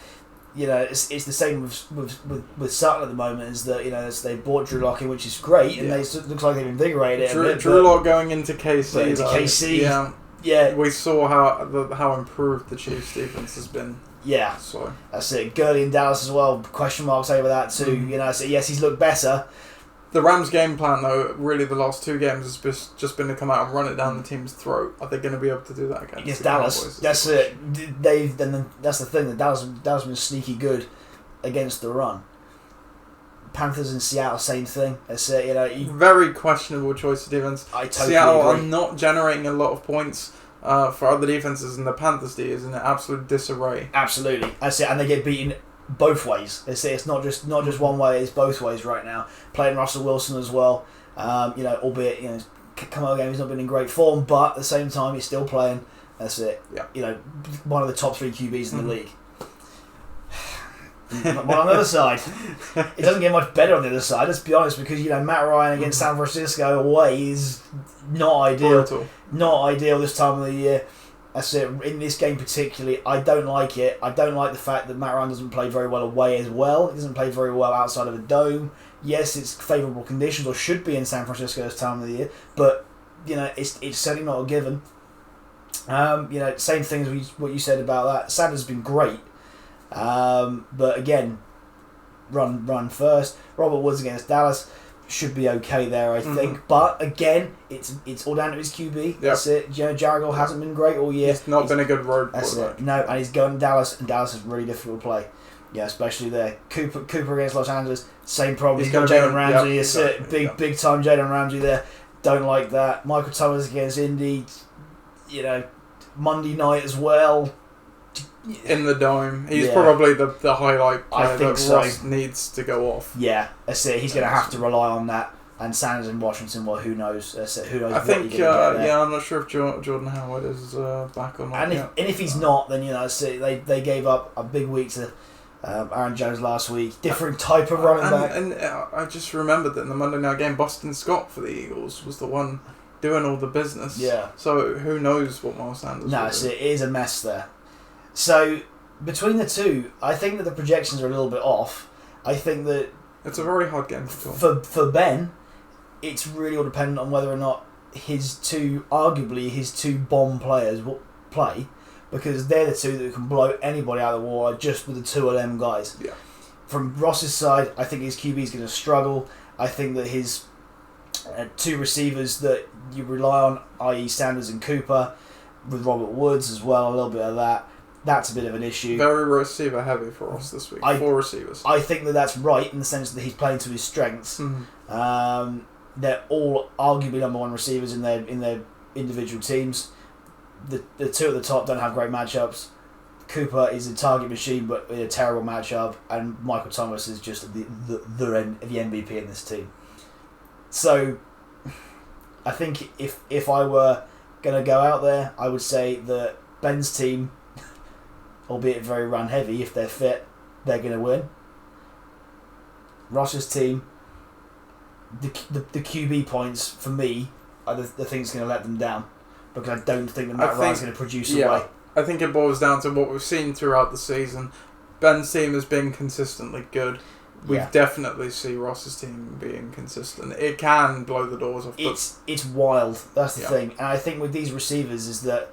it's the same with Sutton at the moment. Is that they bought Drew Lock in, which is great, and it looks like they've invigorated it. Drew Lock going into KC. KC, yeah. We saw how improved the Chiefs' defense has been. Yeah, so that's it. Gurley in Dallas as well. Question marks over that too. So yes, he's looked better, The Rams' game plan, though, really the last 2 games has just been to come out and run it down the team's throat. Are they going to be able to do that against Dallas? That's it. That's the thing. That Dallas been sneaky good against the run. Panthers and Seattle, same thing. That's it. Very questionable choice of defense. I totally Seattle agree. are not generating a lot of points for other defenses, and the Panthers D is in absolute disarray. Absolutely, that's it. And they get beaten both ways. It's not just one way. It's both ways right now. Playing Russell Wilson as well. Albeit come out game he's not been in great form, but at the same time he's still playing. That's it. Yeah. One of the top 3 QBs in the league. But on the other side, it doesn't get much better on the other side. Let's be honest, because Matt Ryan against San Francisco away is not ideal. Brutal. Not ideal this time of the year. That's it. In this game particularly, I don't like it. I don't like the fact that Matt Ryan doesn't play very well away as well. He doesn't play very well outside of a dome. Yes, it's favourable conditions, or should be in San Francisco this time of the year, but it's certainly not a given. Same thing as what you said about that. Sanders has been great. But again, run first. Robert Woods against Dallas should be okay there, I think. But again, it's all down to his QB. Yep. That's it. Jared Goff hasn't been great all year. It's not been a good road. That's it. No, and he's going to Dallas, and Dallas is really difficult to play. Yeah, especially there. Cooper against Los Angeles, same problem. He's got Jalen Ramsey. It's big time Jalen Ramsey there. Don't like that. Michael Thomas against Indy. Monday night as well. In the dome. He's probably the highlight player I think that Ross needs to go off. Yeah, that's it. He's going to have to rely on that. And Sanders in Washington, well, who knows? That's it. Who knows? I think, I'm not sure if Jordan Howard is back or not. And if he's not, then that's it. They gave up a big week to Aaron Jones last week. Different type of running back. And I just remembered that in the Monday night game, Boston Scott for the Eagles was the one doing all the business. Yeah. So who knows what Miles Sanders No, it is a mess there. So, between the two, I think that the projections are a little bit off. I think that it's a very hard game to call. For Ben, it's really all dependent on whether or not arguably his two bomb players will play, because they're the two that can blow anybody out of the water just with the two of them guys. Yeah. From Ross's side, I think his QB is going to struggle. I think that his 2 receivers that you rely on, i.e. Sanders and Cooper, with Robert Woods as well, a little bit of that. That's a bit of an issue. Very receiver heavy for us this week. 4 receivers. I think that's right in the sense that he's playing to his strengths. Mm-hmm. They're all arguably number 1 receivers in their individual teams. The 2 at the top don't have great matchups. Cooper is a target machine, but in a terrible matchup, and Michael Thomas is just the MVP in this team. So, I think if I were going to go out there, I would say that Ben's team, albeit very run heavy, if they're fit, they're going to win. Ross's team, the QB points for me are the thing that's going to let them down, because I don't think that Matt Ryan's going to produce away. I think it boils down to what we've seen throughout the season. Ben's team has been consistently good. We definitely see Ross's team being consistent. It can blow the doors off. It's wild. That's the thing, and I think with these receivers is that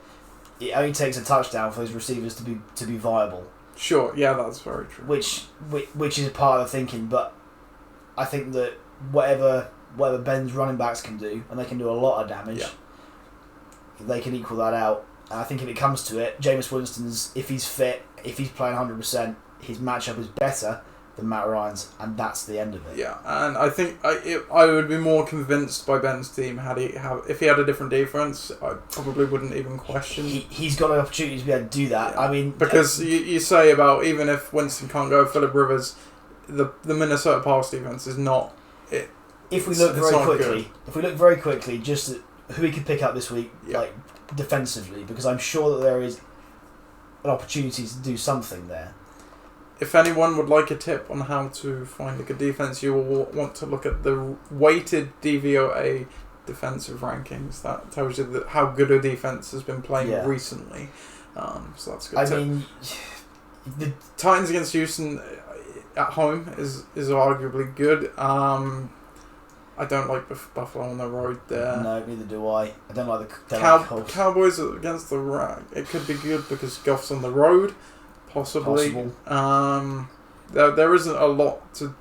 it only takes a touchdown for those receivers to be viable. Sure, yeah, that's very true. Which is a part of the thinking, but I think that whatever Ben's running backs can do, and they can do a lot of damage, they can equal that out. And I think if it comes to it, Jameis Winston's, if he's fit, if he's playing 100%, his matchup is better than Matt Ryan's, and that's the end of it. Yeah, and I think I would be more convinced by Ben's team if he had a different defense. I probably wouldn't even question. He's got an opportunity to be able to do that. Yeah. I mean, because you say about even if Winston can't go, Phillip Rivers, the Minnesota pass defense is not it. If we look very quickly, just at who he could pick up this week, like defensively, because I'm sure that there is an opportunity to do something there. If anyone would like a tip on how to find a good defense, you will want to look at the weighted DVOA defensive rankings. That tells you how good a defense has been playing recently. So that's a good tip. mean, the Titans against Houston at home is arguably good. I don't like Buffalo on the road there. No, neither do I. I don't like the Cowboys against the Rams. It could be good because Goff's on the road. Possibly. Possible. there isn't a lot to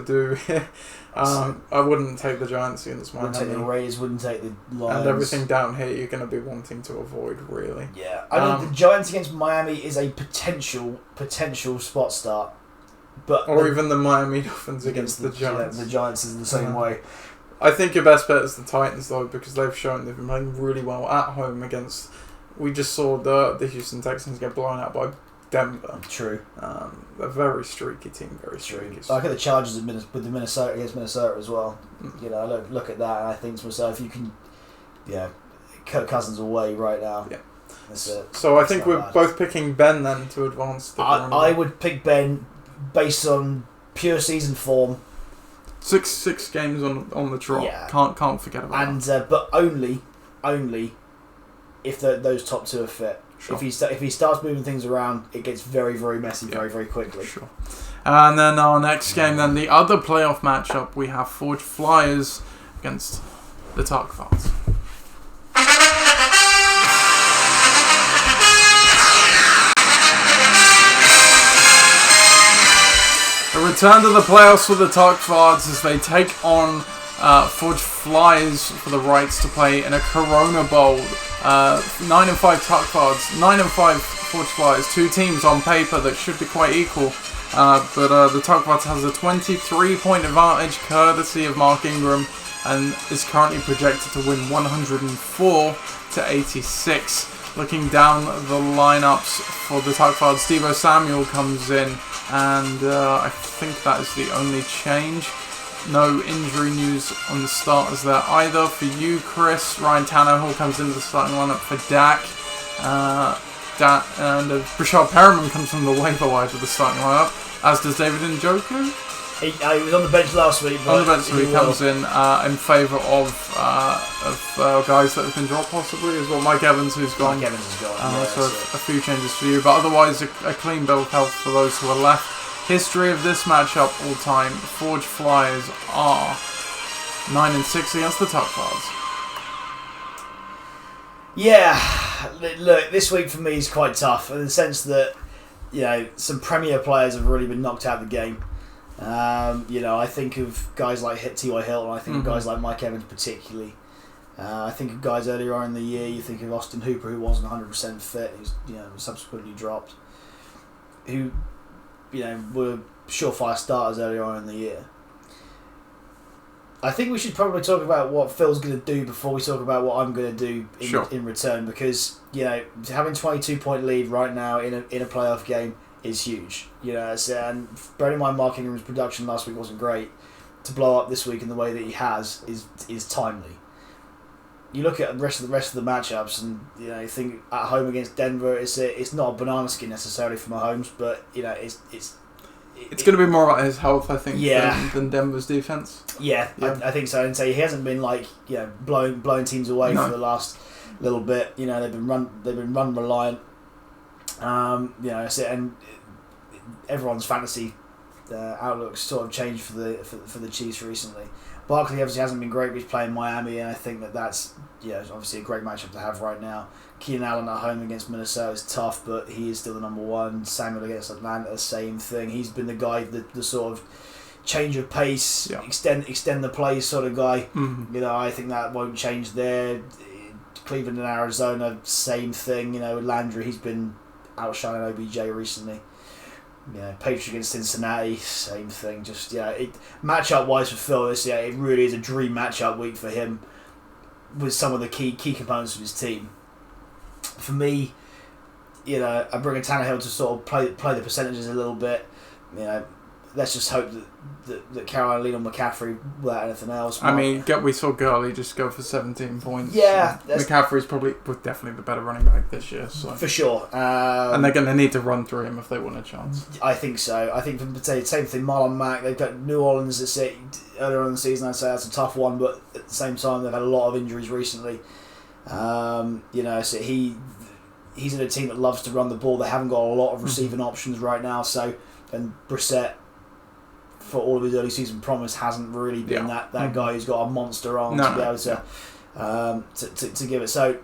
do here. I wouldn't take the Giants against Miami. Wouldn't take the Rays, wouldn't take the Lions. And everything down here you're going to be wanting to avoid, really. Yeah. I mean, the Giants against Miami is a potential spot start. Or even the Miami Dolphins against the Giants. Yeah, the Giants is the same way. I think your best bet is the Titans, though, because they've shown they've been playing really well at home against... We just saw the Houston Texans get blown out by Denver. True. A very streaky team, very streaky. I look at the Chargers with the Minnesota against Minnesota as well. You know, look at that, and I think to myself, you can... Yeah, Kirk Cousins away right now. Yeah. That's it. So I think we're both picking Ben, then, to advance. I would pick Ben based on pure season form. Six games on the trot. Yeah. Can't forget about that. But only if those top two are fit. Sure. If he starts moving things around, it gets very, very messy very, very quickly. Sure. And then our next game, then the other playoff matchup, we have Forge Flyers against the Tark Files. A return to the playoffs for the Tark Fards as they take on Forge Flyers for the rights to play in a Corona Bowl. 9-5 Tark Fards, 9-5 Forge Flyers. Two teams on paper that should be quite equal. But the Tark Fards has a 23-point advantage courtesy of Mark Ingram and is currently projected to win 104-86. Looking down the lineups for the Tark Fards, Deebo Samuel comes in. And I think that is the only change. No injury news on the starters there either. For you, Chris, Ryan Tannehill comes into the starting lineup for Dak. And Brashad Perriman comes from the waiver wire to the starting lineup, as does David Njoku. He was on the bench last week. On the bench, so he comes in favour of guys that have been dropped, possibly, as well. Mike Evans, who's gone. Mike Evans is gone. So a few changes for you, but otherwise a clean bill of health for those who are left. History of this matchup all time: Forge Flyers are 9-6 against the Tark Fards. Yeah, look, this week for me is quite tough in the sense that some premier players have really been knocked out of the game. I think of guys like T.Y. Hilton. I think of guys like Mike Evans particularly. I think of guys earlier on in the year. You think of Austin Hooper, who wasn't 100% fit, who's subsequently dropped, who were surefire starters earlier on in the year. I think we should probably talk about what Phil's going to do before we talk about what I'm going to do in return, because having 22-point lead right now in a playoff game is huge, and bearing in mind Mark Ingram's production last week wasn't great, to blow up this week in the way that he has is timely. You look at the rest of the matchups, and you think at home against Denver, it's not a banana skin necessarily for Mahomes, but it's going to be more about his health, I think, than Denver's defense. Yeah. I think so. And so he hasn't been blowing teams away for the last little bit. They've been run reliant. And everyone's fantasy outlooks sort of changed for the Chiefs recently. Barkley obviously hasn't been great, but he's playing Miami, and I think that's obviously a great matchup to have right now. Keenan Allen at home against Minnesota is tough, but he is still the number one. Samuel against Atlanta, same thing. He's been the guy, the sort of change of pace, extend the play sort of guy. Mm-hmm. I think that won't change there. Cleveland and Arizona, same thing. Landry, he's been outshining OBJ recently. Patriots against Cincinnati, same thing. Just matchup wise for Phil, it really is a dream matchup week for him with some of the key components of his team. For me, I'm bringing Tannehill to sort of play the percentages a little bit. Let's just hope that Carolina lean on McCaffrey without anything else. I mean, we saw Gurley just go for 17 points. Yeah. McCaffrey's definitely the better running back this year. So. For sure. And they're going to need to run through him if they want a chance. I think so. I think, same thing, Marlon Mack, they've got New Orleans earlier in the season. I'd say that's a tough one, but at the same time, they've had a lot of injuries recently. So he's in a team that loves to run the ball. They haven't got a lot of receiving options right now. So, and Brissett, for all of his early season promise, hasn't really been that guy who's got a monster arm to be able to give it. So,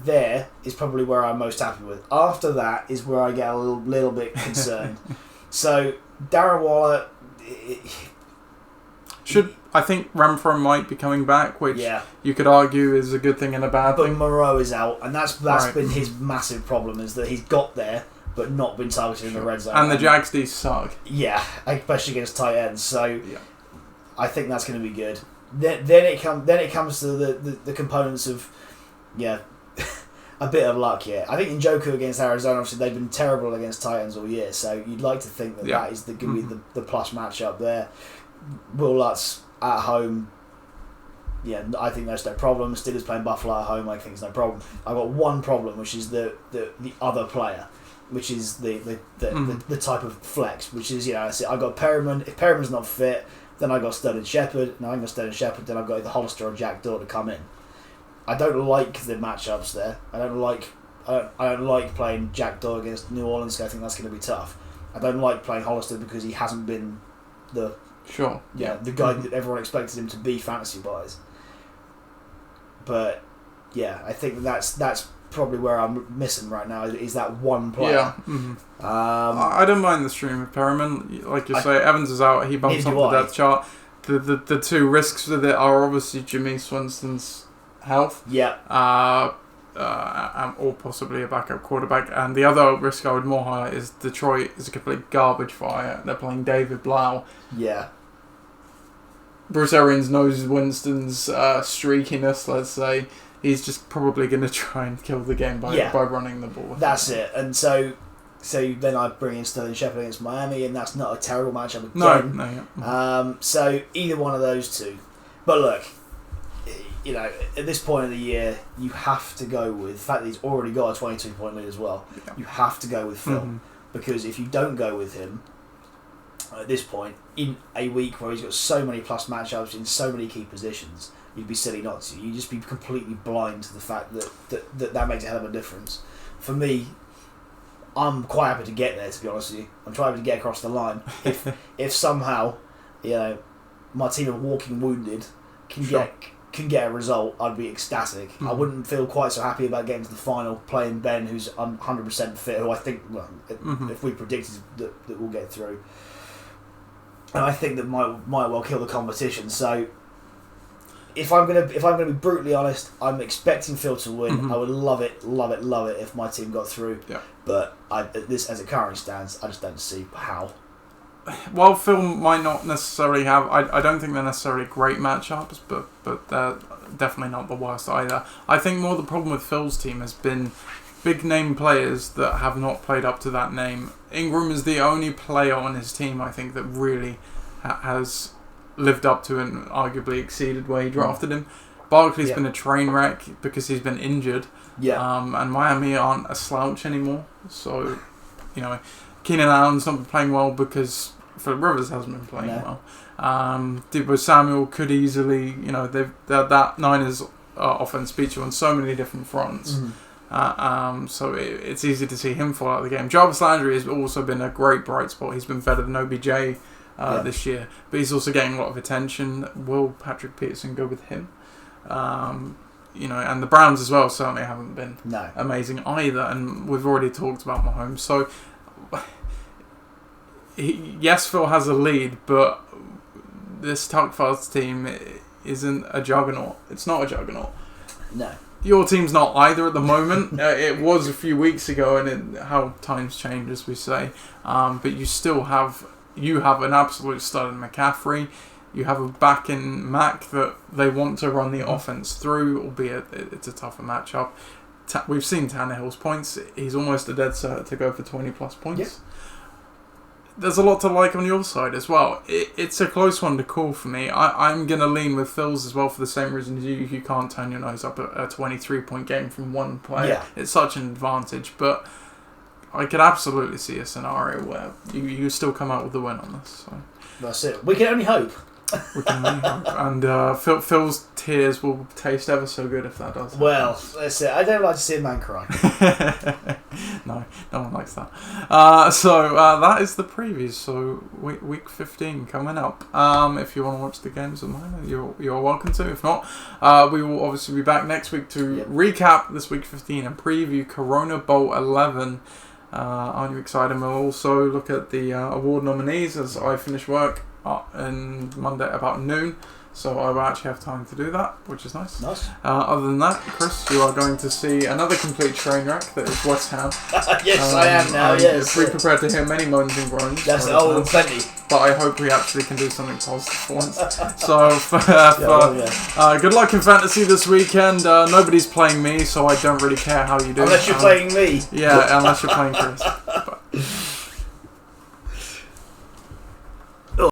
there is probably where I'm most happy with. After that is where I get a little bit concerned. So Darren Waller I think Renfro might be coming back, which you could argue is a good thing and a bad thing. But Moreau is out, and that's been his massive problem, is that he's got there but not been targeted in the red zone. And the Jags do suck. Yeah, especially against tight ends. So I think that's going to be good. Then it comes to the components of a bit of luck. I think Njoku against Arizona, obviously they've been terrible against tight ends all year. So you'd like to think that is going to be the plus matchup there. Will Lutz at home. Yeah, I think that's no problem. Steelers playing Buffalo at home, I think it's no problem. I've got one problem, which is the other player, which is the type of flex, which is, I got Perriman. If Perriman's not fit, then I got Sterling Shepard. No, I got Sterling Shepard. Then I've got either Hollister or Jack Doyle to come in. I don't like the matchups there. I don't like playing Jack Doyle against New Orleans. I think that's going to be tough. I don't like playing Hollister because he hasn't been the guy that everyone expected him to be fantasy wise. But I think that's probably where I'm missing right now, is that one player. Yeah. Mm-hmm. I don't mind the stream of Perriman. Like you say, Evans is out. He bumps up the depth chart. The two risks with it are obviously Jameis Winston's health. Yeah. Or possibly a backup quarterback. And the other risk I would more highlight is Detroit is a complete garbage fire. They're playing David Blau. Yeah. Bruce Arians knows Winston's streakiness, let's say. He's just probably going to try and kill the game by running the ball. That's it. And so then I bring in Sterling Shepard against Miami, and that's not a terrible matchup again. No. So either one of those two. But look, at this point of the year, you have to go with the fact that he's already got a 22-point lead as well. Yeah. You have to go with Phil, because if you don't go with him at this point, in a week where he's got so many plus matchups in so many key positions, you'd be silly not to. You'd just be completely blind to the fact that makes a hell of a difference. For me, I'm quite happy to get there, to be honest with you. I'm trying to get across the line. If somehow, my team of walking wounded can get a result, I'd be ecstatic. Mm-hmm. I wouldn't feel quite so happy about getting to the final, playing Ben, who's 100% fit, who I think, if we predicted that we'll get through. And I think that might well kill the competition. So if I'm gonna be brutally honest, I'm expecting Phil to win. Mm-hmm. I would love it if my team got through. Yeah. But as it currently stands, I just don't see how. While Phil might not necessarily have, I don't think they're necessarily great matchups, but they're definitely not the worst either. I think more the problem with Phil's team has been big name players that have not played up to that name. Ingram is the only player on his team, I think, that really has lived up to and arguably exceeded where he drafted him. Barkley's been a train wreck because he's been injured. Yeah. And Miami aren't a slouch anymore. So, Keenan Allen's not been playing well because Philip Rivers hasn't been playing well. Deebo Samuel could easily, that Niners offense beat you on so many different fronts. Mm-hmm. So it's easy to see him fall out of the game. Jarvis Landry has also been a great bright spot. He's been better than OBJ this year, but he's also getting a lot of attention. Will Patrick Peterson go with him? And the Browns as well certainly haven't been amazing either. And we've already talked about Mahomes. So yes, Phil has a lead, but this Tuckfast team isn't a juggernaut. It's not a juggernaut. No. Your team's not either at the moment. It was a few weeks ago, and how times change, as we say. But you still have an absolute stud in McCaffrey. You have a back in Mac that they want to run the offense through, albeit it's a tougher matchup. We've seen Tannehill's points. He's almost a dead cert to go for 20 plus points. Yeah. There's a lot to like on your side as well. It's a close one to call for me. I'm going to lean with Phil's as well for the same reason as you can't turn your nose up at a 23-point game from one player. Yeah. It's such an advantage, but I could absolutely see a scenario where you still come out with the win on this. So. That's it. We can only hope. We can only hope. And Phil's tears will taste ever so good if that does happen. Well, that's it. I don't like to see a man cry. No one likes that. So that is the previews. So week 15 coming up. If you want to watch the games at the moment, you're welcome to. If not, we will obviously be back next week to recap this week 15 and preview Corona Bowl 11. Aren't you excited? And we'll also look at the award nominees as I finish work on Monday about noon. So I will actually have time to do that, which is nice. Other than that, Chris, you are going to see another complete train wreck that is West Ham. Yes, I am now, yes. Be prepared to hear many moans and groans. That's plenty. But I hope we actually can do something positive for once. So, good luck in fantasy this weekend. Nobody's playing me, so I don't really care how you do. Unless you're playing me. Yeah, unless you're playing Chris. But,